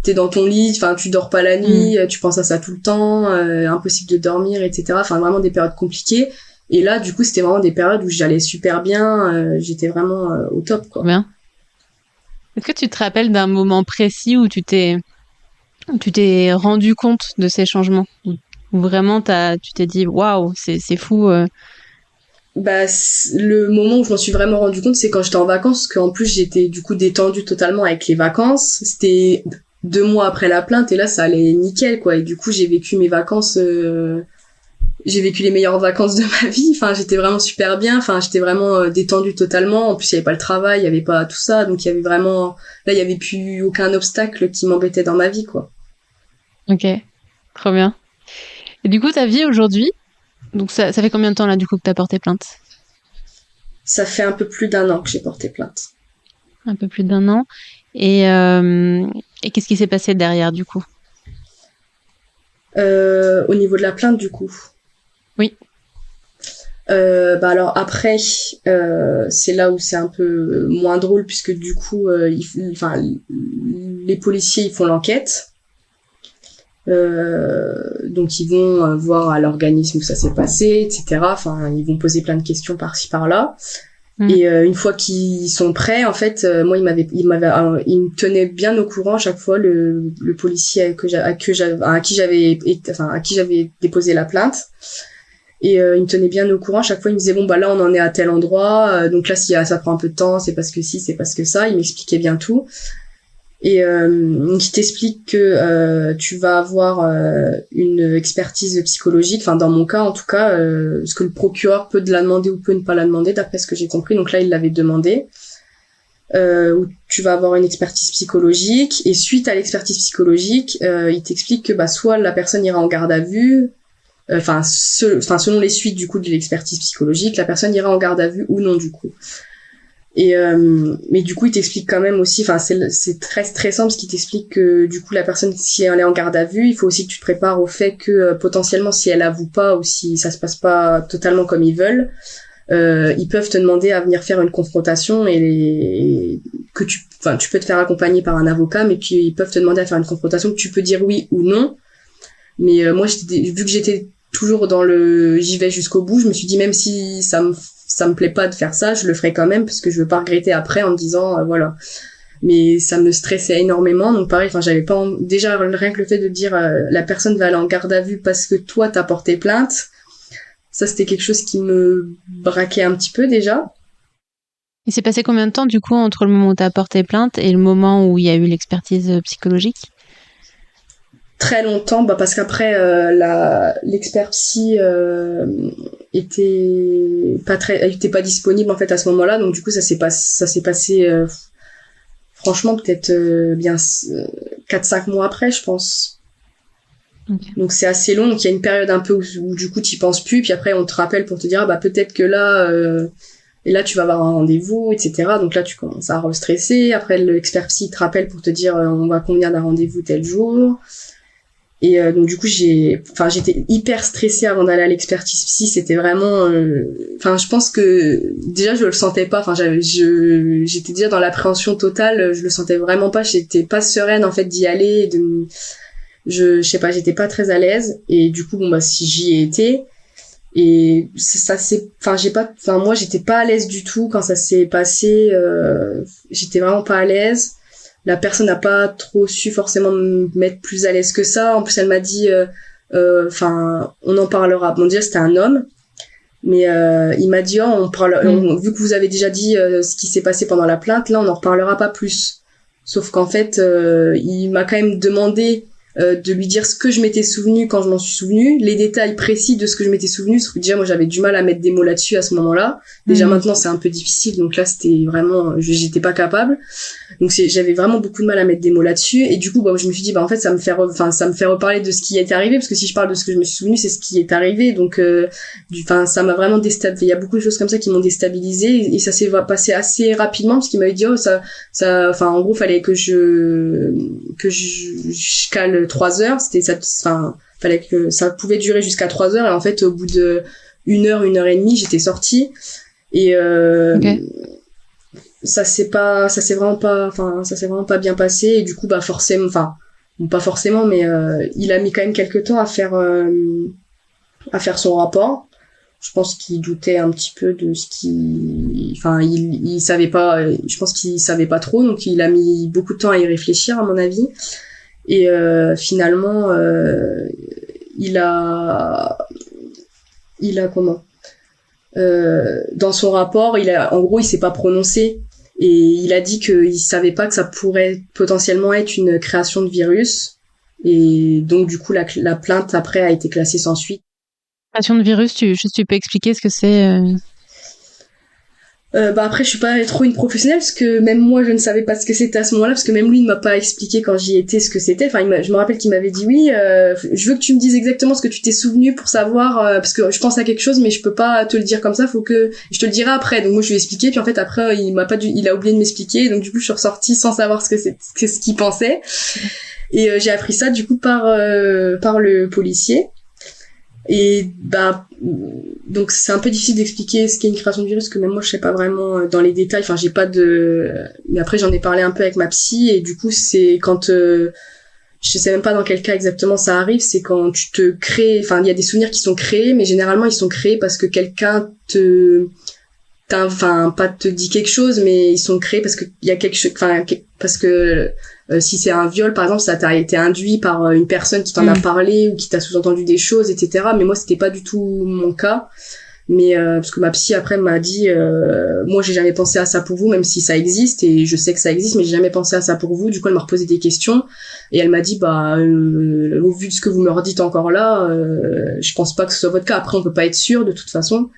t'es dans ton lit, tu dors pas la nuit, tu penses à ça tout le temps, impossible de dormir, etc. Vraiment des périodes compliquées. Et là, du coup, c'était vraiment des périodes où j'allais super bien, j'étais vraiment au top, quoi. Bien. Est-ce que tu te rappelles d'un moment précis où tu t'es rendu compte de ces changements, où vraiment tu t'es dit waouh, c'est fou. Le moment où je m'en suis vraiment rendu compte, c'est quand j'étais en vacances, parce qu'en plus j'étais du coup détendue totalement avec les vacances. C'était 2 mois après la plainte et là ça allait nickel, quoi. Et du coup j'ai vécu mes vacances, j'ai vécu les meilleures vacances de ma vie. J'étais vraiment super bien, j'étais vraiment détendue totalement. En plus il y avait pas le travail, il y avait pas tout ça, donc il y avait vraiment, là il y avait plus aucun obstacle qui m'embêtait dans ma vie, quoi. Ok, trop bien. Et du coup, ta vie aujourd'hui, donc ça fait combien de temps là du coup que t'as porté plainte? Ça fait un peu plus d'1 an que j'ai porté plainte. Un peu plus d'1 an. Et qu'est-ce qui s'est passé derrière du coup? Au niveau de la plainte, du coup. Oui. Alors après, c'est là où c'est un peu moins drôle puisque du coup, les policiers ils font l'enquête. Donc ils vont voir à l'organisme où ça s'est passé, etc. Enfin, ils vont poser plein de questions par-ci par-là. Et une fois qu'ils sont prêts, en fait, moi il me tenait bien au courant à chaque fois le policier à qui j'avais déposé la plainte. Et il me tenait bien au courant. À chaque fois, il me disait bon bah là on en est à tel endroit. Donc là si ça prend un peu de temps, c'est parce que si, c'est parce que ça. Il m'expliquait bien tout. Et donc il t'explique que tu vas avoir une expertise psychologique. Enfin dans mon cas en tout cas, ce que le procureur peut te la demander ou peut ne pas la demander d'après ce que j'ai compris. Donc là il l'avait demandé. Où tu vas avoir une expertise psychologique. Et suite à l'expertise psychologique, il t'explique que bah soit la personne ira en garde à vue. Selon les suites du coup de l'expertise psychologique, la personne ira en garde à vue ou non du coup. Et mais du coup, il t'explique quand même aussi, enfin c'est très stressant parce qu'il t'explique que du coup la personne si elle est en garde à vue, il faut aussi que tu te prépares au fait que potentiellement si elle avoue pas ou si ça se passe pas totalement comme ils veulent, ils peuvent te demander à venir faire une confrontation et que tu peux te faire accompagner par un avocat, mais qu'ils peuvent te demander à faire une confrontation que tu peux dire oui ou non. Mais moi, vu que j'étais toujours dans le j'y vais jusqu'au bout, je me suis dit même si ça me plaît pas de faire ça, je le ferai quand même parce que je veux pas regretter après en me disant voilà. Mais ça me stressait énormément, donc pareil, j'avais pas déjà rien que le fait de dire la personne va aller en garde à vue parce que toi t'as porté plainte, ça c'était quelque chose qui me braquait un petit peu déjà. Il s'est passé combien de temps du coup entre le moment où t'as porté plainte et le moment où il y a eu l'expertise psychologique? Très longtemps, parce qu'après l'expert psy était pas disponible en fait à ce moment-là, donc du coup ça s'est passé franchement peut-être bien 4-5 mois après, je pense. Okay. Donc c'est assez long, donc il y a une période un peu où du coup t'y penses plus, puis après on te rappelle pour te dire peut-être que là et là tu vas avoir un rendez-vous, etc. Donc là tu commences à restresser. Après l'expert psy te rappelle pour te dire on va convenir d'un rendez-vous tel jour. Et donc du coup j'étais hyper stressée avant d'aller à l'expertise psy. C'était vraiment je pense que déjà je le sentais pas, j'étais déjà dans l'appréhension totale, je le sentais vraiment pas, j'étais pas sereine en fait d'y aller, je sais pas, j'étais pas très à l'aise. Et du coup si j'y ai été, et ça c'est moi j'étais pas à l'aise du tout quand ça s'est passé, j'étais vraiment pas à l'aise. La personne n'a pas trop su forcément me mettre plus à l'aise que ça. En plus, elle m'a dit, on en parlera. Bon, déjà, c'était un homme, mais il m'a dit, vu que vous avez déjà dit ce qui s'est passé pendant la plainte, là, on n'en reparlera pas plus. Sauf qu'en fait, il m'a quand même demandé de lui dire ce que je m'étais souvenu quand je m'en suis souvenu, les détails précis de ce que je m'étais souvenu, parce que déjà moi j'avais du mal à mettre des mots là-dessus à ce moment-là. Déjà maintenant c'est un peu difficile, donc là c'était vraiment, j'étais pas capable. Donc j'avais vraiment beaucoup de mal à mettre des mots là-dessus, et du coup je me suis dit en fait ça me fait reparler de ce qui est arrivé, parce que si je parle de ce que je me suis souvenu, c'est ce qui est arrivé. Donc ça m'a vraiment déstabilisé. Il y a beaucoup de choses comme ça qui m'ont déstabilisé, et ça s'est passé assez rapidement parce qu'il m'avait dit en gros fallait que je cale 3 heures, fallait que ça pouvait durer jusqu'à 3 heures, et en fait au bout de 1 heure et demie j'étais sortie. Et okay. ça s'est vraiment pas bien passé, et du coup forcément, pas forcément, mais il a mis quand même quelques temps à faire son rapport. Je pense qu'il doutait un petit peu de ce il savait pas, je pense qu'il savait pas trop, donc il a mis beaucoup de temps à y réfléchir à mon avis. Et finalement il a comment dans son rapport, il s'est pas prononcé, et il a dit qu'il savait pas que ça pourrait potentiellement être une création de virus, et donc du coup la plainte après a été classée sans suite. Création de virus, tu peux expliquer ce que c'est Après je suis pas trop une professionnelle parce que même moi je ne savais pas ce que c'était à ce moment-là, parce que même lui ne m'a pas expliqué quand j'y étais ce que c'était. Enfin je me rappelle qu'il m'avait dit oui, je veux que tu me dises exactement ce que tu t'es souvenu pour savoir, parce que je pense à quelque chose mais je peux pas te le dire comme ça, faut que je te le dirai après. Donc moi je lui ai expliqué, puis en fait après il a oublié de m'expliquer, donc du coup je suis ressortie sans savoir ce qu'il pensait. Et j'ai appris ça du coup par le policier. Et donc c'est un peu difficile d'expliquer ce qu'est une création de virus, que même moi je sais pas vraiment dans les détails. Enfin mais après j'en ai parlé un peu avec ma psy, et du coup c'est quand je sais même pas dans quel cas exactement ça arrive, c'est quand tu te crées, enfin il y a des souvenirs qui sont créés, mais généralement ils sont créés parce que quelqu'un pas te dit quelque chose, mais ils sont créés parce que il y a quelque chose, parce que si c'est un viol par exemple, ça t'a été induit par une personne qui t'en a parlé ou qui t'a sous-entendu des choses, etc. Mais moi c'était pas du tout mon cas, mais parce que ma psy après m'a dit moi j'ai jamais pensé à ça pour vous, même si ça existe et je sais que ça existe, mais j'ai jamais pensé à ça pour vous. Du coup elle m'a reposé des questions et elle m'a dit au vu de ce que vous me redites encore là, je pense pas que ce soit votre cas. Après on peut pas être sûr, de toute façon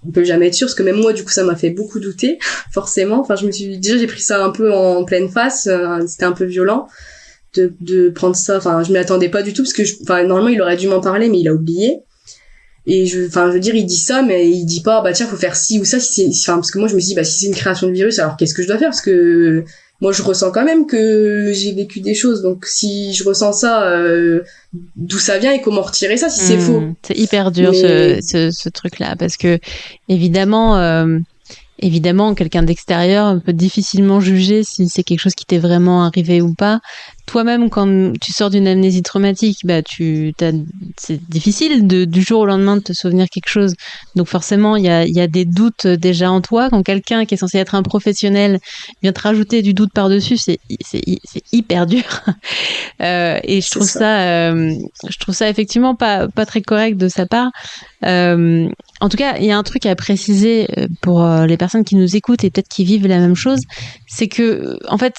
on peut jamais être sûr, parce que même moi du coup ça m'a fait beaucoup douter forcément. Enfin j'ai pris ça un peu en pleine face, c'était un peu violent de prendre ça. Enfin je m'y attendais pas du tout, parce que normalement il aurait dû m'en parler mais il a oublié. Et je veux dire, il dit ça, mais il dit pas tiens faut faire ci ou ça. Parce que moi je me suis dit si c'est une création de virus, alors qu'est-ce que je dois faire, parce que moi je ressens quand même que j'ai vécu des choses, donc si je ressens ça, d'où ça vient et comment retirer ça si c'est faux. C'est hyper dur ce truc-là, parce que évidemment quelqu'un d'extérieur peut difficilement juger si c'est quelque chose qui t'est vraiment arrivé ou pas. Toi-même, quand tu sors d'une amnésie traumatique, c'est difficile du jour au lendemain de te souvenir quelque chose. Donc forcément, il y a des doutes déjà en toi. Quand quelqu'un qui est censé être un professionnel vient te rajouter du doute par-dessus, c'est hyper dur. Et je trouve ça effectivement pas très correct de sa part. En tout cas, il y a un truc à préciser pour les personnes qui nous écoutent et peut-être qui vivent la même chose, c'est que en fait,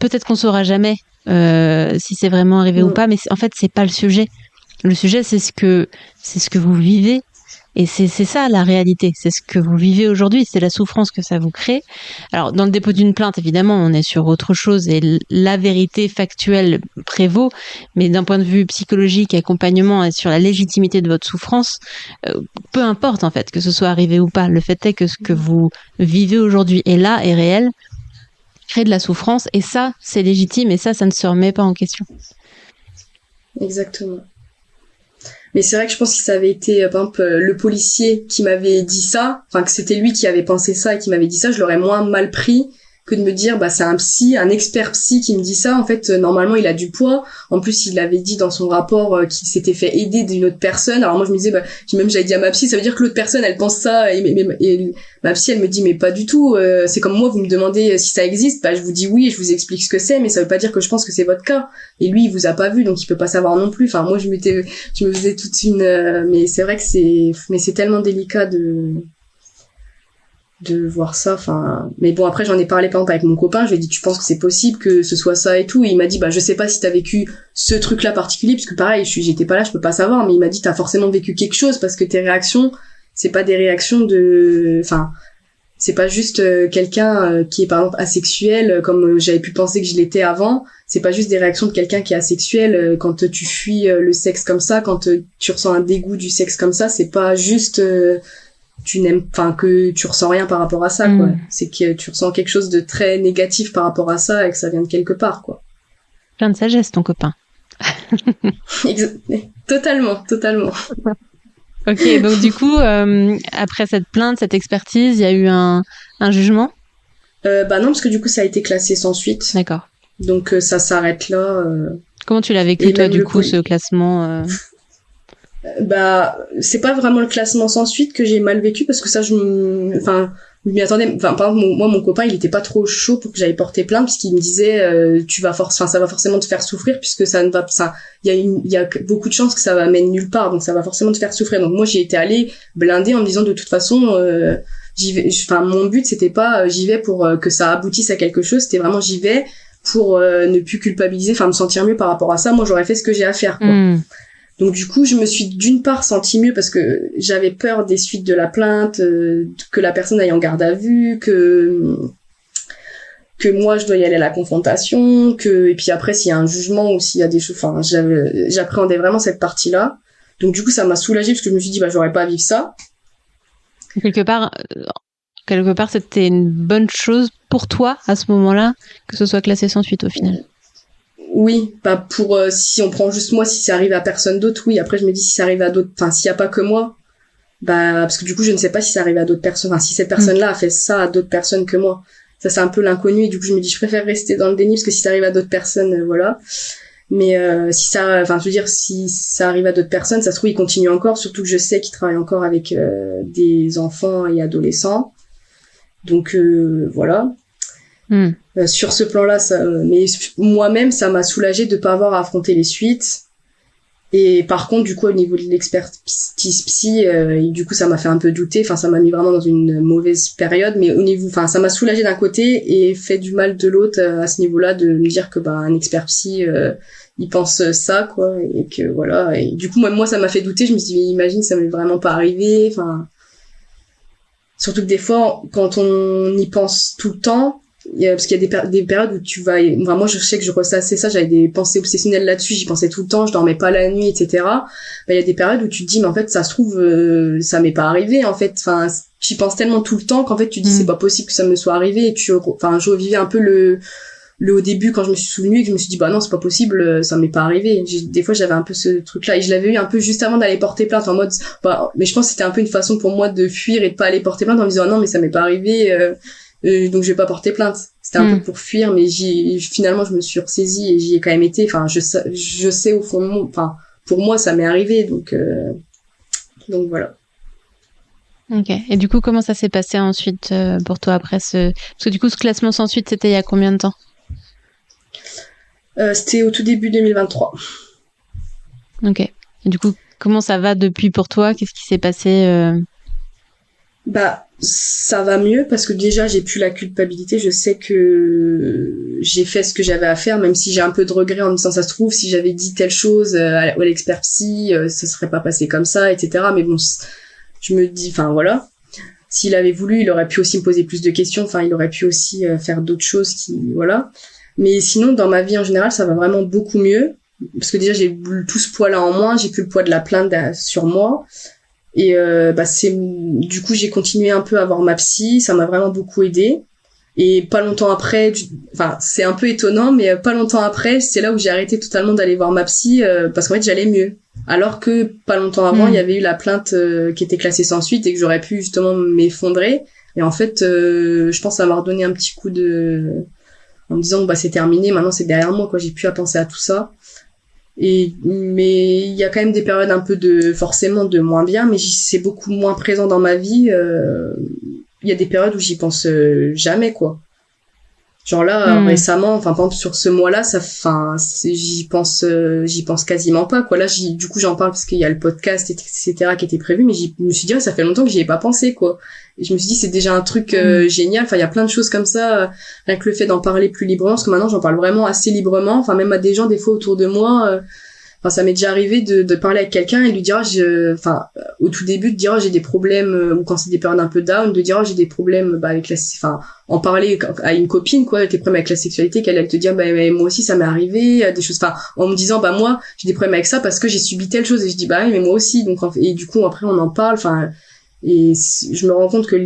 peut-être qu'on saura jamais si c'est vraiment arrivé ou pas, mais en fait, c'est pas le sujet. Le sujet, c'est ce que vous vivez. Et c'est ça la réalité, c'est ce que vous vivez aujourd'hui, c'est la souffrance que ça vous crée. Alors dans le dépôt d'une plainte, évidemment, on est sur autre chose et la vérité factuelle prévaut, mais d'un point de vue psychologique, accompagnement et sur la légitimité de votre souffrance, peu importe en fait que ce soit arrivé ou pas, le fait est que ce que vous vivez aujourd'hui est là, est réel, crée de la souffrance, et ça, c'est légitime, et ça ne se remet pas en question. Exactement. Mais c'est vrai que je pense que ça avait été, par exemple, le policier qui m'avait dit ça, enfin que c'était lui qui avait pensé ça et qui m'avait dit ça, je l'aurais moins mal pris que de me dire c'est un expert psy qui me dit ça. En fait, normalement il a du poids. En plus il avait dit dans son rapport qu'il s'était fait aider d'une autre personne. Alors moi je me disais j'avais dit à ma psy, ça veut dire que l'autre personne elle pense ça, et ma psy elle me dit mais pas du tout, c'est comme moi, vous me demandez si ça existe, je vous dis oui et je vous explique ce que c'est, mais ça veut pas dire que je pense que c'est votre cas. Et lui il vous a pas vu, donc il peut pas savoir non plus. Enfin moi je me faisais toute une mais c'est vrai que c'est tellement délicat de voir ça. Mais bon, après j'en ai parlé par exemple avec mon copain, je lui ai dit tu penses que c'est possible que ce soit ça et tout, et il m'a dit je sais pas si t'as vécu ce truc là particulier, parce que pareil j'étais pas là, je peux pas savoir, mais il m'a dit t'as forcément vécu quelque chose, parce que tes réactions c'est pas des réactions c'est pas juste quelqu'un qui est par exemple asexuel, comme j'avais pu penser que je l'étais avant. C'est pas juste des réactions de quelqu'un qui est asexuel quand tu fuis le sexe comme ça, quand tu ressens un dégoût du sexe comme ça. C'est pas juste que tu ressens rien par rapport à ça, quoi. C'est que tu ressens quelque chose de très négatif par rapport à ça et que ça vient de quelque part, quoi. Plein de sagesse, ton copain. Totalement. Ok, donc du coup, après cette plainte, cette expertise, il y a eu un jugement ? Non, parce que du coup, ça a été classé sans suite. D'accord. Donc ça s'arrête là. Comment tu l'as vécu, toi, du coup, ce classement c'est pas vraiment le classement sans suite que j'ai mal vécu, parce que ça je m'y attendais. Par exemple, moi mon copain il était pas trop chaud pour que j'aille porter plainte, parce qu'il me disait ça va forcément te faire souffrir, puisque il y a beaucoup de chances que ça va mène nulle part, donc ça va forcément te faire souffrir. Donc moi j'ai été allée blindée en me disant de toute façon j'y vais. Mon but c'était pas j'y vais pour que ça aboutisse à quelque chose, c'était vraiment j'y vais pour ne plus culpabiliser, me sentir mieux par rapport à ça. Moi j'aurais fait ce que j'ai à faire, quoi. Donc du coup, je me suis d'une part sentie mieux parce que j'avais peur des suites de la plainte, que la personne aille en garde à vue, que moi je dois y aller à la confrontation, et puis après s'il y a un jugement ou s'il y a des choses, enfin j'appréhendais vraiment cette partie-là. Donc du coup ça m'a soulagée parce que je me suis dit j'aurais pas à vivre ça. Quelque part c'était une bonne chose pour toi à ce moment-là que ce soit classé sans suite au final. Oui, pour si on prend juste moi, si ça arrive à personne d'autre, oui. Après je me dis si ça arrive à d'autres, enfin s'il y a pas que moi, parce que du coup je ne sais pas si ça arrive à d'autres personnes, enfin si cette personne-là a fait ça à d'autres personnes que moi. Ça c'est un peu l'inconnu et du coup je me dis je préfère rester dans le déni parce que si ça arrive à d'autres personnes, voilà. Mais si ça, enfin je veux dire si ça arrive à d'autres personnes, ça se trouve il continue encore, surtout que je sais qu'il travaille encore avec des enfants et adolescents. Donc voilà. Sur ce plan-là, mais moi-même, ça m'a soulagée de pas avoir à affronter les suites. Et par contre, du coup, au niveau de l'expertise psy, du coup, ça m'a fait un peu douter. Enfin, ça m'a mis vraiment dans une mauvaise période. Mais au niveau, enfin, ça m'a soulagée d'un côté et fait du mal de l'autre à ce niveau-là, de me dire que un expert psy, il pense ça, quoi, et que voilà. Et du coup, moi, ça m'a fait douter. Je me suis dit, imagine, ça m'est vraiment pas arrivé. Enfin, surtout que des fois, quand on y pense tout le temps. Parce qu'il y a des périodes où tu vas, enfin, moi je sais que je ressassais ça, j'avais des pensées obsessionnelles là-dessus, j'y pensais tout le temps, je dormais pas la nuit, etc. Il y a des périodes où tu te dis mais en fait ça se trouve ça m'est pas arrivé en fait, enfin tu y penses tellement tout le temps qu'en fait tu te dis c'est pas possible que ça me soit arrivé et je revivais un peu le au début quand je me suis souvenu et que je me suis dit non c'est pas possible, ça m'est pas arrivé. Des fois j'avais un peu ce truc là et je l'avais eu un peu juste avant d'aller porter plainte en mode mais je pense que c'était un peu une façon pour moi de fuir et de pas aller porter plainte en me disant non mais ça m'est pas arrivé, donc je vais pas porter plainte. C'était un peu pour fuir, mais finalement je me suis ressaisie et j'y ai quand même été. Enfin, je sais au fond de moi, enfin pour moi ça m'est arrivé, donc voilà. Ok. Et du coup, comment ça s'est passé ensuite pour toi après parce que du coup, ce classement sans suite, c'était il y a combien de temps? C'était au tout début 2023. Ok. Et du coup, comment ça va depuis pour toi? Qu'est-ce qui s'est passé ça va mieux parce que déjà j'ai plus la culpabilité, je sais que j'ai fait ce que j'avais à faire, même si j'ai un peu de regret en me disant ça se trouve si j'avais dit telle chose à l'expert psy, ça serait pas passé comme ça, etc. Mais bon, je me dis, enfin voilà, s'il avait voulu, il aurait pu aussi me poser plus de questions, enfin il aurait pu aussi faire d'autres choses voilà. Mais sinon dans ma vie en général ça va vraiment beaucoup mieux parce que déjà j'ai tout ce poids là en moins, j'ai plus le poids de la plainte sur moi. Et du coup j'ai continué un peu à voir ma psy, ça m'a vraiment beaucoup aidé. Et pas longtemps après, c'est un peu étonnant, mais pas longtemps après, c'est là où j'ai arrêté totalement d'aller voir ma psy parce qu'en fait j'allais mieux. Alors que pas longtemps avant, il y avait eu la plainte qui était classée sans suite et que j'aurais pu justement m'effondrer. Et en fait, je pense que ça m'a redonné un petit coup en me disant c'est terminé, maintenant c'est derrière moi, quoi. J'ai plus à penser à tout ça. Mais il y a quand même des périodes un peu forcément de moins bien, mais c'est beaucoup moins présent dans ma vie. Il y a des périodes où j'y pense jamais, quoi. Genre là, récemment, par exemple sur ce mois-là, j'y pense quasiment pas, quoi. Là, du coup, j'en parle parce qu'il y a le podcast, etc., qui était prévu, mais je me suis dit, ça fait longtemps que j'y ai pas pensé, quoi. Et je me suis dit, c'est déjà un truc génial. Enfin, il y a plein de choses comme ça, rien que le fait d'en parler plus librement, parce que maintenant, j'en parle vraiment assez librement. Enfin, même à des gens, des fois, autour de moi, ça m'est déjà arrivé de parler avec quelqu'un et de lui dire, au tout début, de dire, j'ai des problèmes, ou quand c'est des périodes un peu down, de dire, j'ai des problèmes, avec en parler à une copine, quoi, des problèmes avec la sexualité, qu'elle te dire, moi aussi, ça m'est arrivé, des choses, en me disant, moi, j'ai des problèmes avec ça parce que j'ai subi telle chose, et je dis, oui, mais moi aussi, donc, et du coup, après, on en parle, et je me rends compte que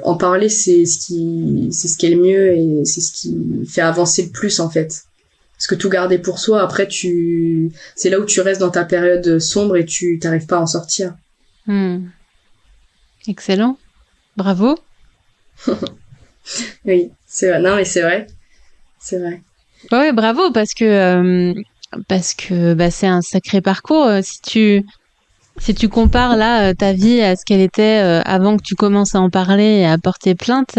en parler, c'est ce qui est le mieux et c'est ce qui fait avancer le plus, en fait. Parce que tout garder pour soi, après, c'est là où tu restes dans ta période sombre et tu t'arrives pas à en sortir. Excellent. Bravo. Oui, c'est vrai. Non, mais c'est vrai. C'est vrai. Ouais, bravo, parce que c'est un sacré parcours. Si tu compares là ta vie à ce qu'elle était avant que tu commences à en parler et à porter plainte,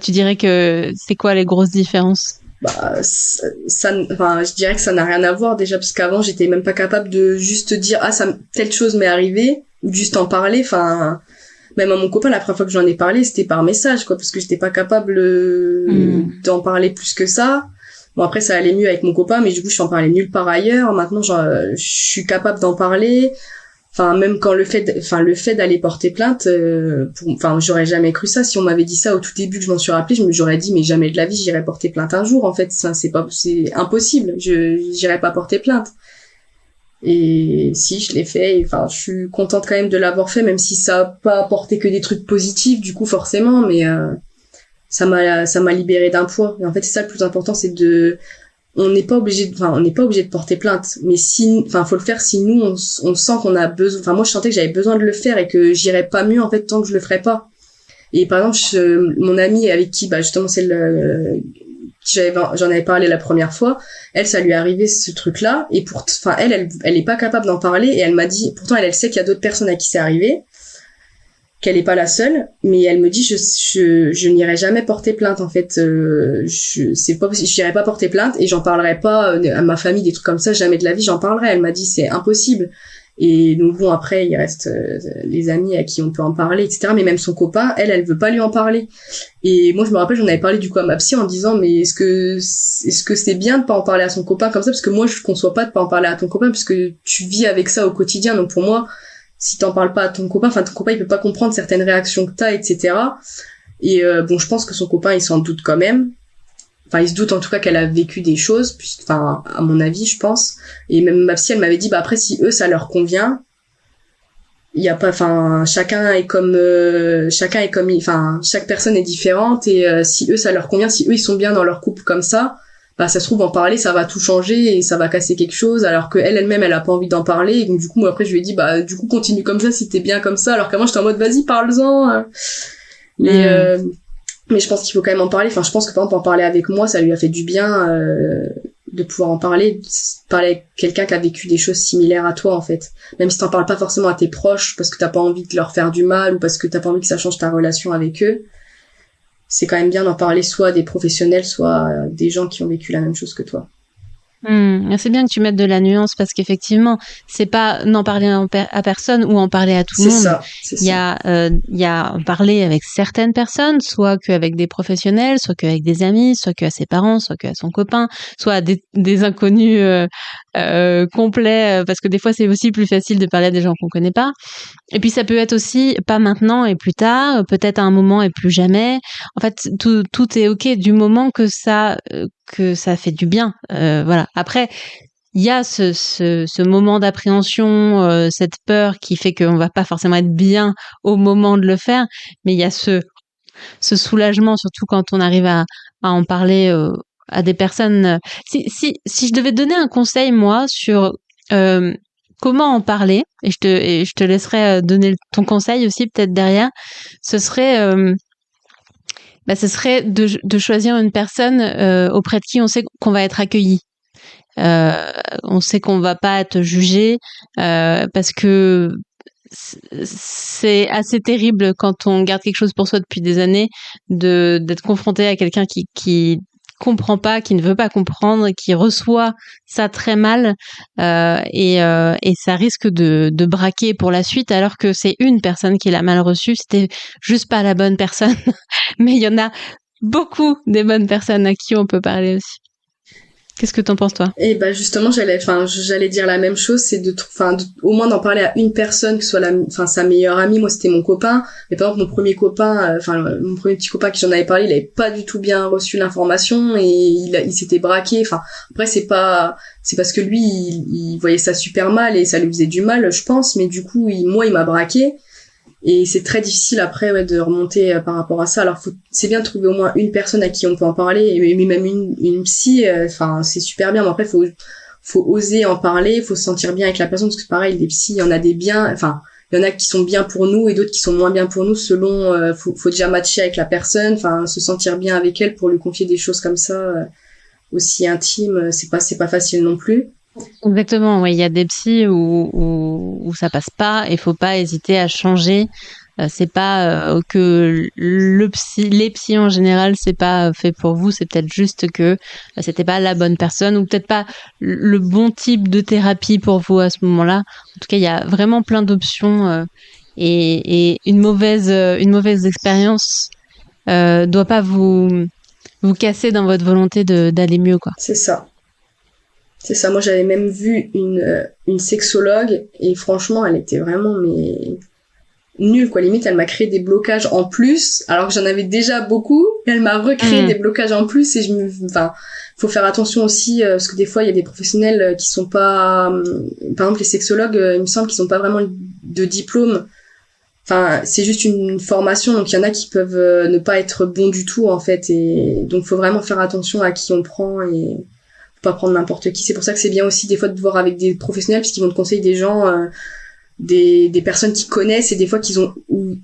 tu dirais que c'est quoi les grosses différences? Je dirais que ça n'a rien à voir déjà parce qu'avant j'étais même pas capable de juste dire telle chose m'est arrivée ou juste en parler. Même à mon copain la première fois que j'en ai parlé c'était par message, quoi, parce que j'étais pas capable d'en parler plus que ça. Bon, après, ça allait mieux avec mon copain, mais du coup, je n'en parlais nulle part ailleurs. Maintenant, je suis capable d'en parler. Enfin, même quand le fait d'aller porter plainte, j'aurais jamais cru ça. Si on m'avait dit ça au tout début que je m'en suis rappelé, j'aurais dit, mais jamais de la vie, j'irai porter plainte un jour. En fait, ça, c'est impossible. J'irai pas porter plainte. Et si, je l'ai fait. Enfin, je suis contente quand même de l'avoir fait, même si ça a pas apporté que des trucs positifs, du coup, forcément, mais, ça m'a libéré d'un poids. Et en fait, c'est ça le plus important, c'est on n'est pas obligé de porter plainte, mais faut le faire si nous on sent qu'on a besoin. Enfin, moi je sentais que j'avais besoin de le faire et que j'irais pas mieux en fait tant que je le ferais pas. Et par exemple, mon amie avec qui justement j'en avais parlé la première fois, elle, ça lui est arrivé ce truc-là, et elle est pas capable d'en parler, et elle m'a dit, pourtant elle sait qu'il y a d'autres personnes à qui c'est arrivé, qu'elle est pas la seule, mais elle me dit je n'irai jamais porter plainte en fait, c'est pas possible, je n'irai pas porter plainte et j'en parlerai pas à ma famille, des trucs comme ça, jamais de la vie j'en parlerai. Elle m'a dit c'est impossible. Et donc bon, après il reste les amis à qui on peut en parler, etc. Mais même son copain, elle veut pas lui en parler. Et moi je me rappelle, j'en avais parlé du coup à ma psy en disant mais est-ce que c'est bien de pas en parler à son copain comme ça, parce que moi je conçois pas de pas en parler à ton copain parce que tu vis avec ça au quotidien. Donc pour moi, si t'en parles pas à ton copain, ton copain il peut pas comprendre certaines réactions que t'as, etc. Et bon, je pense que son copain il s'en doute quand même. Enfin, il se doute en tout cas qu'elle a vécu des choses, à mon avis, je pense. Et même ma psy, elle m'avait dit, après si eux ça leur convient, il y a pas, chaque personne est différente et si eux ça leur convient, si eux ils sont bien dans leur couple comme ça se trouve en parler ça va tout changer et ça va casser quelque chose, alors que elle-même elle a pas envie d'en parler. Et donc du coup moi après je lui ai dit du coup continue comme ça si t'es bien comme ça, alors qu'avant j'étais en mode vas-y parle-en. Mais je pense qu'il faut quand même en parler. Je pense que par exemple en parler avec moi ça lui a fait du bien de pouvoir en parler avec quelqu'un qui a vécu des choses similaires à toi en fait, même si t'en parles pas forcément à tes proches parce que t'as pas envie de leur faire du mal ou parce que t'as pas envie que ça change ta relation avec eux. C'est quand même bien d'en parler soit à des professionnels, soit à des gens qui ont vécu la même chose que toi. C'est bien que tu mettes de la nuance parce qu'effectivement, c'est pas n'en parler à personne ou en parler à tout le monde. Il y a en parler avec certaines personnes, soit qu'avec des professionnels, soit qu'avec des amis, soit qu'à ses parents, soit qu'à son copain, soit à des inconnus complets, parce que des fois c'est aussi plus facile de parler à des gens qu'on connaît pas. Et puis ça peut être aussi pas maintenant et plus tard, peut-être à un moment et plus jamais. En fait, tout est ok du moment que ça fait du bien. Voilà. Après, il y a ce moment d'appréhension, cette peur qui fait qu'on va pas forcément être bien au moment de le faire, mais il y a ce soulagement, surtout quand on arrive à en parler à des personnes. Si je devais donner un conseil, moi, sur comment en parler, et je te laisserai donner ton conseil aussi peut-être derrière, ce serait de choisir une personne auprès de qui on sait qu'on va être accueilli. On sait qu'on va pas être jugé parce que c'est assez terrible quand on garde quelque chose pour soi depuis des années d'être confronté à quelqu'un qui comprend pas, qui ne veut pas comprendre, qui reçoit ça très mal et ça risque de braquer pour la suite, alors que c'est une personne qui l'a mal reçu, c'était juste pas la bonne personne. Mais il y en a beaucoup des bonnes personnes à qui on peut parler aussi. Qu'est-ce que t'en penses, toi? Et justement, j'allais dire la même chose, c'est au moins d'en parler à une personne, que ce soit sa meilleure amie. Moi, c'était mon copain. Mais par exemple, mon premier copain, mon premier petit copain qui j'en avais parlé, il avait pas du tout bien reçu l'information et il s'était braqué. Après, c'est parce que lui, il voyait ça super mal et ça lui faisait du mal, je pense. Mais du coup, il m'a braqué. Et c'est très difficile après de remonter par rapport à ça. Alors c'est bien de trouver au moins une personne à qui on peut en parler, mais même une psy, c'est super bien. Mais après faut oser en parler, faut se sentir bien avec la personne, parce que pareil, les psys, il y en a des biens, il y en a qui sont bien pour nous et d'autres qui sont moins bien pour nous selon faut déjà matcher avec la personne, se sentir bien avec elle pour lui confier des choses comme ça aussi intimes, c'est pas facile non plus. Exactement, oui, il y a des psys où ça passe pas, et faut pas hésiter à changer. C'est pas que les psys en général, c'est pas fait pour vous, c'est peut-être juste que c'était pas la bonne personne, ou peut-être pas le bon type de thérapie pour vous à ce moment-là. En tout cas, il y a vraiment plein d'options et une mauvaise expérience doit pas vous vous cassez dans votre volonté d'aller mieux, quoi. C'est ça. C'est ça. Moi, j'avais même vu une sexologue et franchement, elle était vraiment nulle, quoi. Limite, elle m'a créé des blocages en plus, alors que j'en avais déjà beaucoup. Elle m'a recréé des blocages en plus et faut faire attention aussi, parce que des fois, il y a des professionnels qui sont pas, par exemple, les sexologues, il me semble qu'ils ont pas vraiment de diplôme. Enfin, c'est juste une formation, donc il y en a qui peuvent ne pas être bons du tout, en fait, et donc faut vraiment faire attention à qui on prend et faut pas prendre n'importe qui. C'est pour ça que c'est bien aussi des fois de voir avec des professionnels, puisqu'ils vont te conseiller des gens, des personnes qui connaissent et des fois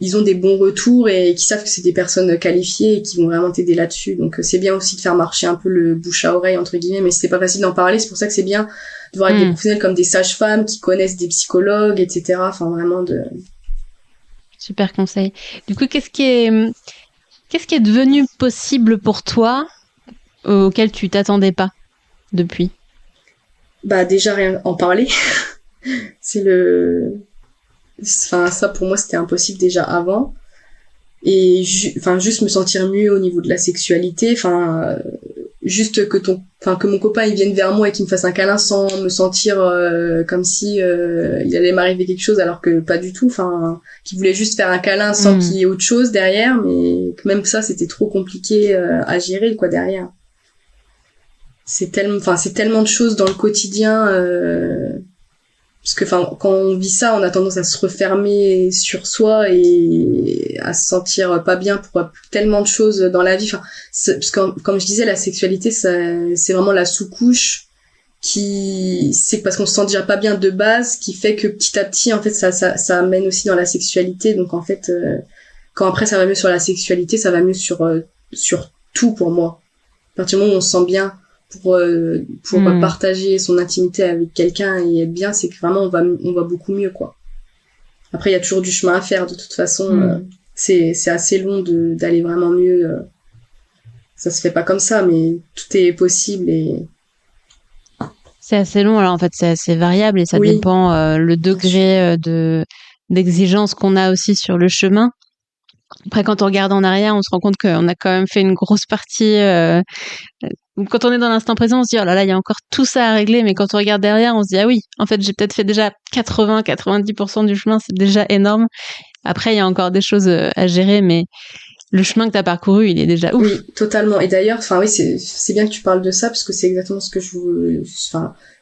ils ont des bons retours et qui savent que c'est des personnes qualifiées et qui vont vraiment t'aider là-dessus. Donc c'est bien aussi de faire marcher un peu le bouche à oreille, entre guillemets, mais c'est pas facile d'en parler. C'est pour ça que c'est bien de voir avec des professionnels comme des sages-femmes qui connaissent des psychologues, etc. Enfin, vraiment Super conseil. Du coup, qu'est-ce qui est devenu possible pour toi auquel tu t'attendais pas depuis? Bah, déjà, rien en parler. Enfin, ça, pour moi, c'était impossible déjà avant. Et, juste me sentir mieux au niveau de la sexualité. Enfin, juste que mon copain, il vienne vers moi et qu'il me fasse un câlin sans me sentir comme si il allait m'arriver quelque chose, alors que pas du tout. Enfin, qu'il voulait juste faire un câlin sans qu'il y ait autre chose derrière, mais que même ça, c'était trop compliqué à gérer, quoi, derrière. C'est tellement de choses dans le quotidien, parce que quand on vit ça, on a tendance à se refermer sur soi et à se sentir pas bien pour tellement de choses dans la vie. Parce que comme je disais, la sexualité, c'est vraiment la sous-couche c'est parce qu'on se sent déjà pas bien de base, qui fait que petit à petit, en fait, ça amène aussi dans la sexualité. Donc en fait, quand après ça va mieux sur la sexualité, ça va mieux sur tout pour moi. À partir du moment où on se sent bien pour partager son intimité avec quelqu'un et être bien, c'est que vraiment on va beaucoup mieux, quoi. Après, il y a toujours du chemin à faire, de toute façon. C'est assez long d'aller vraiment mieux. Ça se fait pas comme ça, mais tout est possible et c'est assez long. Alors en fait, c'est assez variable et ça dépend le degré d'exigence qu'on a aussi sur le chemin. Après, quand on regarde en arrière, on se rend compte qu'on a quand même fait une grosse partie. Quand on est dans l'instant présent, on se dit, oh là là, il y a encore tout ça à régler. Mais quand on regarde derrière, on se dit, ah oui, en fait, j'ai peut-être fait déjà 80-90% du chemin. C'est déjà énorme. Après, il y a encore des choses à gérer, mais le chemin que tu as parcouru, il est déjà ouf. Oui, totalement. Et d'ailleurs, oui, c'est bien que tu parles de ça, parce que c'est exactement ce que je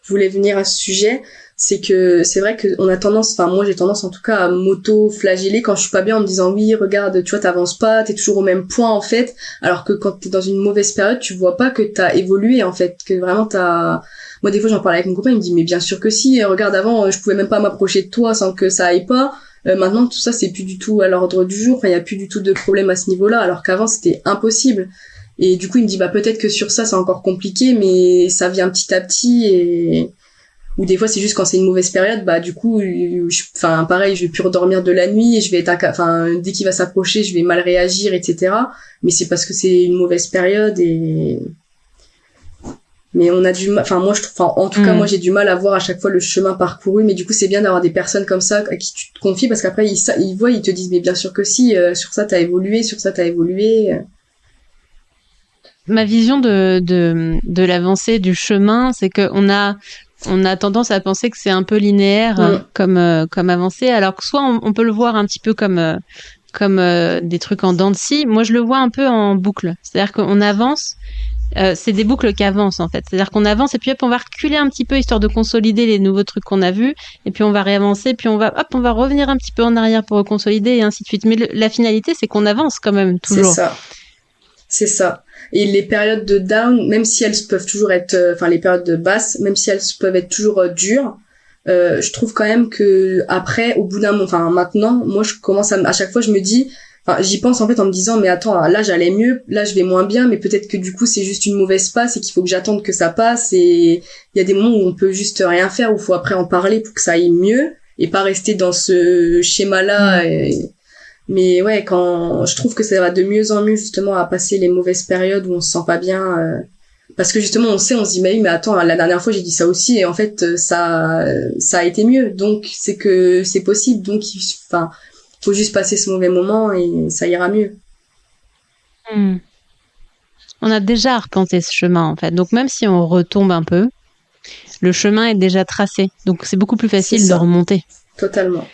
voulais venir à ce sujet. C'est que c'est vrai que on a tendance, moi j'ai tendance en tout cas à m'auto-flageller quand je suis pas bien, en me disant oui, regarde, tu vois, t'avances pas, t'es toujours au même point, en fait, alors que quand t'es dans une mauvaise période, tu vois pas que t'as évolué, en fait, que vraiment moi des fois j'en parle avec mon copain, il me dit mais bien sûr que si, regarde, avant je pouvais même pas m'approcher de toi sans que ça aille pas. Maintenant tout ça c'est plus du tout à l'ordre du jour, il y a plus du tout de problème à ce niveau-là, alors qu'avant c'était impossible. Et du coup il me dit bah peut-être que sur ça c'est encore compliqué, mais ça vient petit à petit. Ou des fois c'est juste quand c'est une mauvaise période, bah du coup pareil, je vais plus redormir de la nuit et je vais être dès qu'il va s'approcher je vais mal réagir, etc. Mais c'est parce que c'est une mauvaise période. Mais on a du mal, moi je trouve, en tout cas moi j'ai du mal à voir à chaque fois le chemin parcouru, mais du coup c'est bien d'avoir des personnes comme ça à qui tu te confies, parce qu'après ils voient, ils te disent mais bien sûr que si, sur ça t'as évolué, sur ça t'as évolué. Ma vision de l'avancée du chemin, c'est que on a tendance à penser que c'est un peu linéaire comme avancée, alors que soit on peut le voir un petit peu comme des trucs en dents de scie. Moi je le vois un peu en boucle, c'est-à-dire qu'on avance. C'est des boucles qui avancent en fait, c'est-à-dire qu'on avance et puis hop on va reculer un petit peu histoire de consolider les nouveaux trucs qu'on a vus, et puis on va réavancer, puis on va revenir un petit peu en arrière pour consolider et ainsi de suite. Mais la finalité c'est qu'on avance quand même toujours. C'est ça. Et les périodes de down, même si elles peuvent toujours être, les périodes de basse, même si elles peuvent être toujours dures, je trouve quand même que après, au bout d'un moment, maintenant, moi je commence à chaque fois je me dis, j'y pense en fait en me disant mais attends, là j'allais mieux, là je vais moins bien, mais peut-être que du coup c'est juste une mauvaise passe et qu'il faut que j'attende que ça passe, et il y a des moments où on peut juste rien faire, où il faut après en parler pour que ça aille mieux et pas rester dans ce schéma-là. Mais ouais, quand je trouve que ça va de mieux en mieux justement à passer les mauvaises périodes où on se sent pas bien, parce que justement on se dit mais attends, la dernière fois j'ai dit ça aussi et en fait ça a été mieux, donc c'est que c'est possible, donc faut juste passer ce mauvais moment et ça ira mieux. on a déjà arpenté ce chemin en fait. Donc même si on retombe un peu, le chemin est déjà tracé. Donc c'est beaucoup plus facile de remonter. Totalement.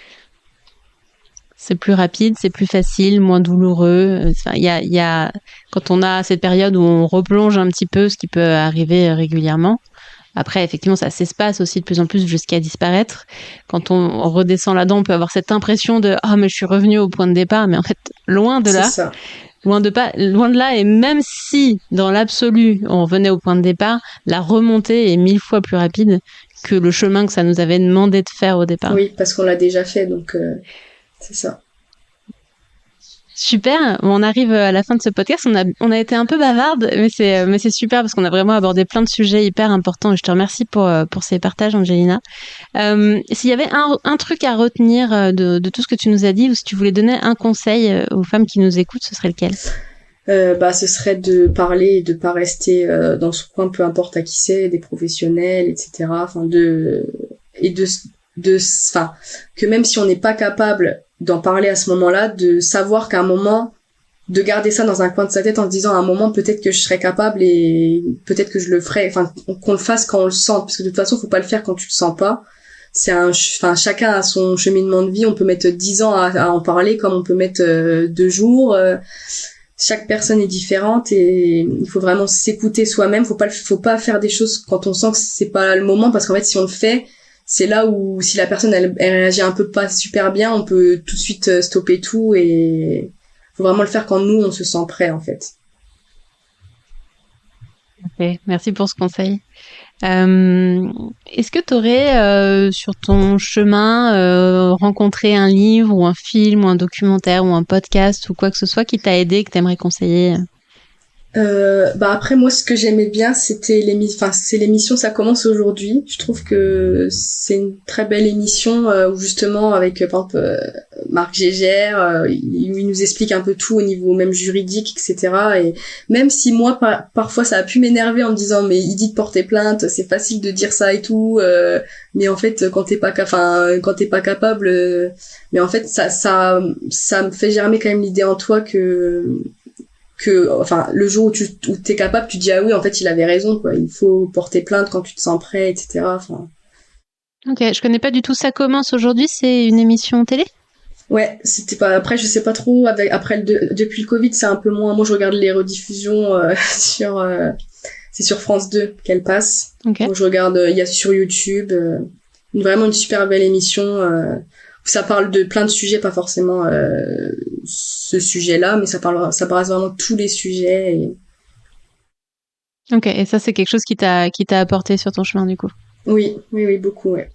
C'est plus rapide, c'est plus facile, moins douloureux. Enfin, il y a quand on a cette période où on replonge un petit peu, ce qui peut arriver régulièrement. Après, effectivement, ça s'espace aussi de plus en plus jusqu'à disparaître. Quand on redescend là-dedans, on peut avoir cette impression de « Ah, mais je suis revenu au point de départ », mais en fait, loin de là. C'est ça. Loin de là, et même si, dans l'absolu, on revenait au point de départ, la remontée est 1000 fois plus rapide que le chemin que ça nous avait demandé de faire au départ. Oui, parce qu'on l'a déjà fait, donc c'est ça. Super, on arrive à la fin de ce podcast, on a été un peu bavarde, mais c'est super parce qu'on a vraiment abordé plein de sujets hyper importants et je te remercie pour ces partages, Angelina. S'il y avait un truc à retenir de tout ce que tu nous as dit, ou si tu voulais donner un conseil aux femmes qui nous écoutent, ce serait lequel ? Ce serait de parler et de pas rester dans son coin, peu importe à qui c'est, des professionnels, etc. Enfin, que même si on n'est pas capable d'en parler à ce moment-là, de savoir qu'à un moment, de garder ça dans un coin de sa tête en se disant à un moment peut-être que je serai capable et peut-être que je le ferai, enfin qu'on le fasse quand on le sent, parce que de toute façon faut pas le faire quand tu le sens pas. Chacun a son cheminement de vie, on peut mettre 10 ans à en parler comme on peut mettre 2 jours. Chaque personne est différente et il faut vraiment s'écouter soi-même, faut pas faire des choses quand on sent que c'est pas le moment, parce qu'en fait si on le fait, c'est là où si la personne elle réagit un peu pas super bien, on peut tout de suite stopper tout, et faut vraiment le faire quand nous on se sent prêt en fait. Ok, merci pour ce conseil. Est-ce que tu aurais sur ton chemin rencontré un livre ou un film ou un documentaire ou un podcast ou quoi que ce soit qui t'a aidé, que t'aimerais conseiller ? Après moi ce que j'aimais bien c'est l'émission Ça commence aujourd'hui. Je trouve que c'est une très belle émission où justement avec par exemple Marc Gégère, il nous explique un peu tout au niveau même juridique, etc. Et même si moi parfois ça a pu m'énerver en me disant mais il dit de porter plainte, c'est facile de dire ça et tout, mais en fait quand t'es pas capable, mais en fait ça me fait germer quand même l'idée en toi que le jour où t'es capable, tu dis ah oui en fait il avait raison quoi, il faut porter plainte quand tu te sens prêt, etc. Enfin. Ok, je connais pas du tout. Ça commence aujourd'hui, c'est une émission télé ? Ouais, c'était pas, après je sais pas trop, depuis le Covid c'est un peu moins, moi je regarde les rediffusions c'est sur France 2 qu'elle passe. Okay. Donc je regarde, il y a sur YouTube vraiment une super belle émission où ça parle de plein de sujets, pas forcément ce sujet-là, mais ça brasse vraiment tous les sujets. Ok, et ça c'est quelque chose qui t'a apporté sur ton chemin du coup ? Oui, beaucoup, ouais.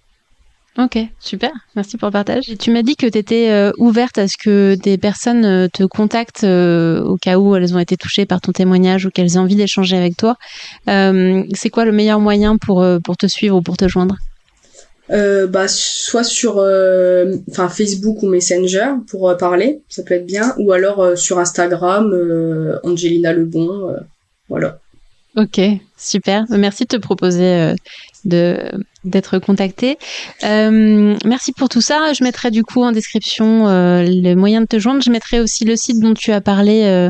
Ok, super, merci pour le partage. Et tu m'as dit que tu étais ouverte à ce que des personnes te contactent au cas où elles ont été touchées par ton témoignage ou qu'elles aient envie d'échanger avec toi. C'est quoi le meilleur moyen pour te suivre ou pour te joindre ? Soit sur Facebook ou Messenger pour parler, ça peut être bien, ou alors sur Instagram, Angelina Lebon, voilà. Ok, super. Merci de te proposer d'être contactée. Merci pour tout ça. Je mettrai du coup en description le moyen de te joindre. Je mettrai aussi le site dont tu as parlé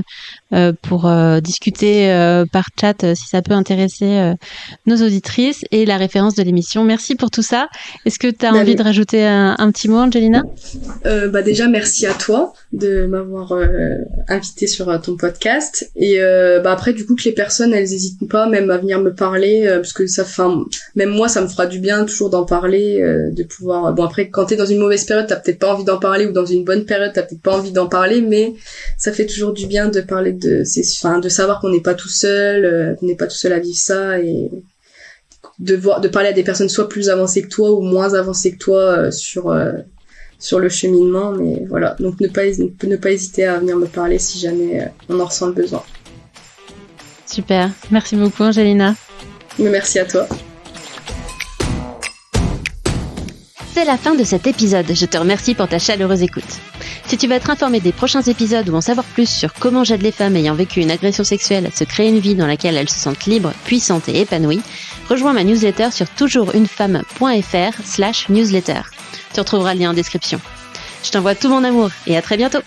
pour discuter par chat si ça peut intéresser nos auditrices, et la référence de l'émission. Merci pour tout ça. Est-ce que tu as envie de rajouter un petit mot, Angelina ? Déjà, merci à toi de m'avoir invité sur ton podcast. Et après, du coup, que les personnes, elles hésitent pas même à venir me parler, parce que même moi, ça me fera du bien toujours d'en parler, de pouvoir... Bon, après, quand t'es dans une mauvaise période, t'as peut-être pas envie d'en parler, ou dans une bonne période, t'as peut-être pas envie d'en parler, mais ça fait toujours du bien de parler de savoir qu'on n'est pas tout seul, à vivre ça, et de parler à des personnes soit plus avancées que toi ou moins avancées que toi sur le cheminement, mais voilà. Donc ne pas hésiter à venir me parler si jamais on en ressent le besoin. Super, merci beaucoup Angelina. Mais merci à toi. C'est la fin de cet épisode, je te remercie pour ta chaleureuse écoute. Si tu veux être informé des prochains épisodes ou en savoir plus sur comment j'aide les femmes ayant vécu une agression sexuelle à se créer une vie dans laquelle elles se sentent libres, puissantes et épanouies, rejoins ma newsletter sur toujoursunefemme.fr/newsletter. Tu retrouveras le lien en description. Je t'envoie tout mon amour et à très bientôt.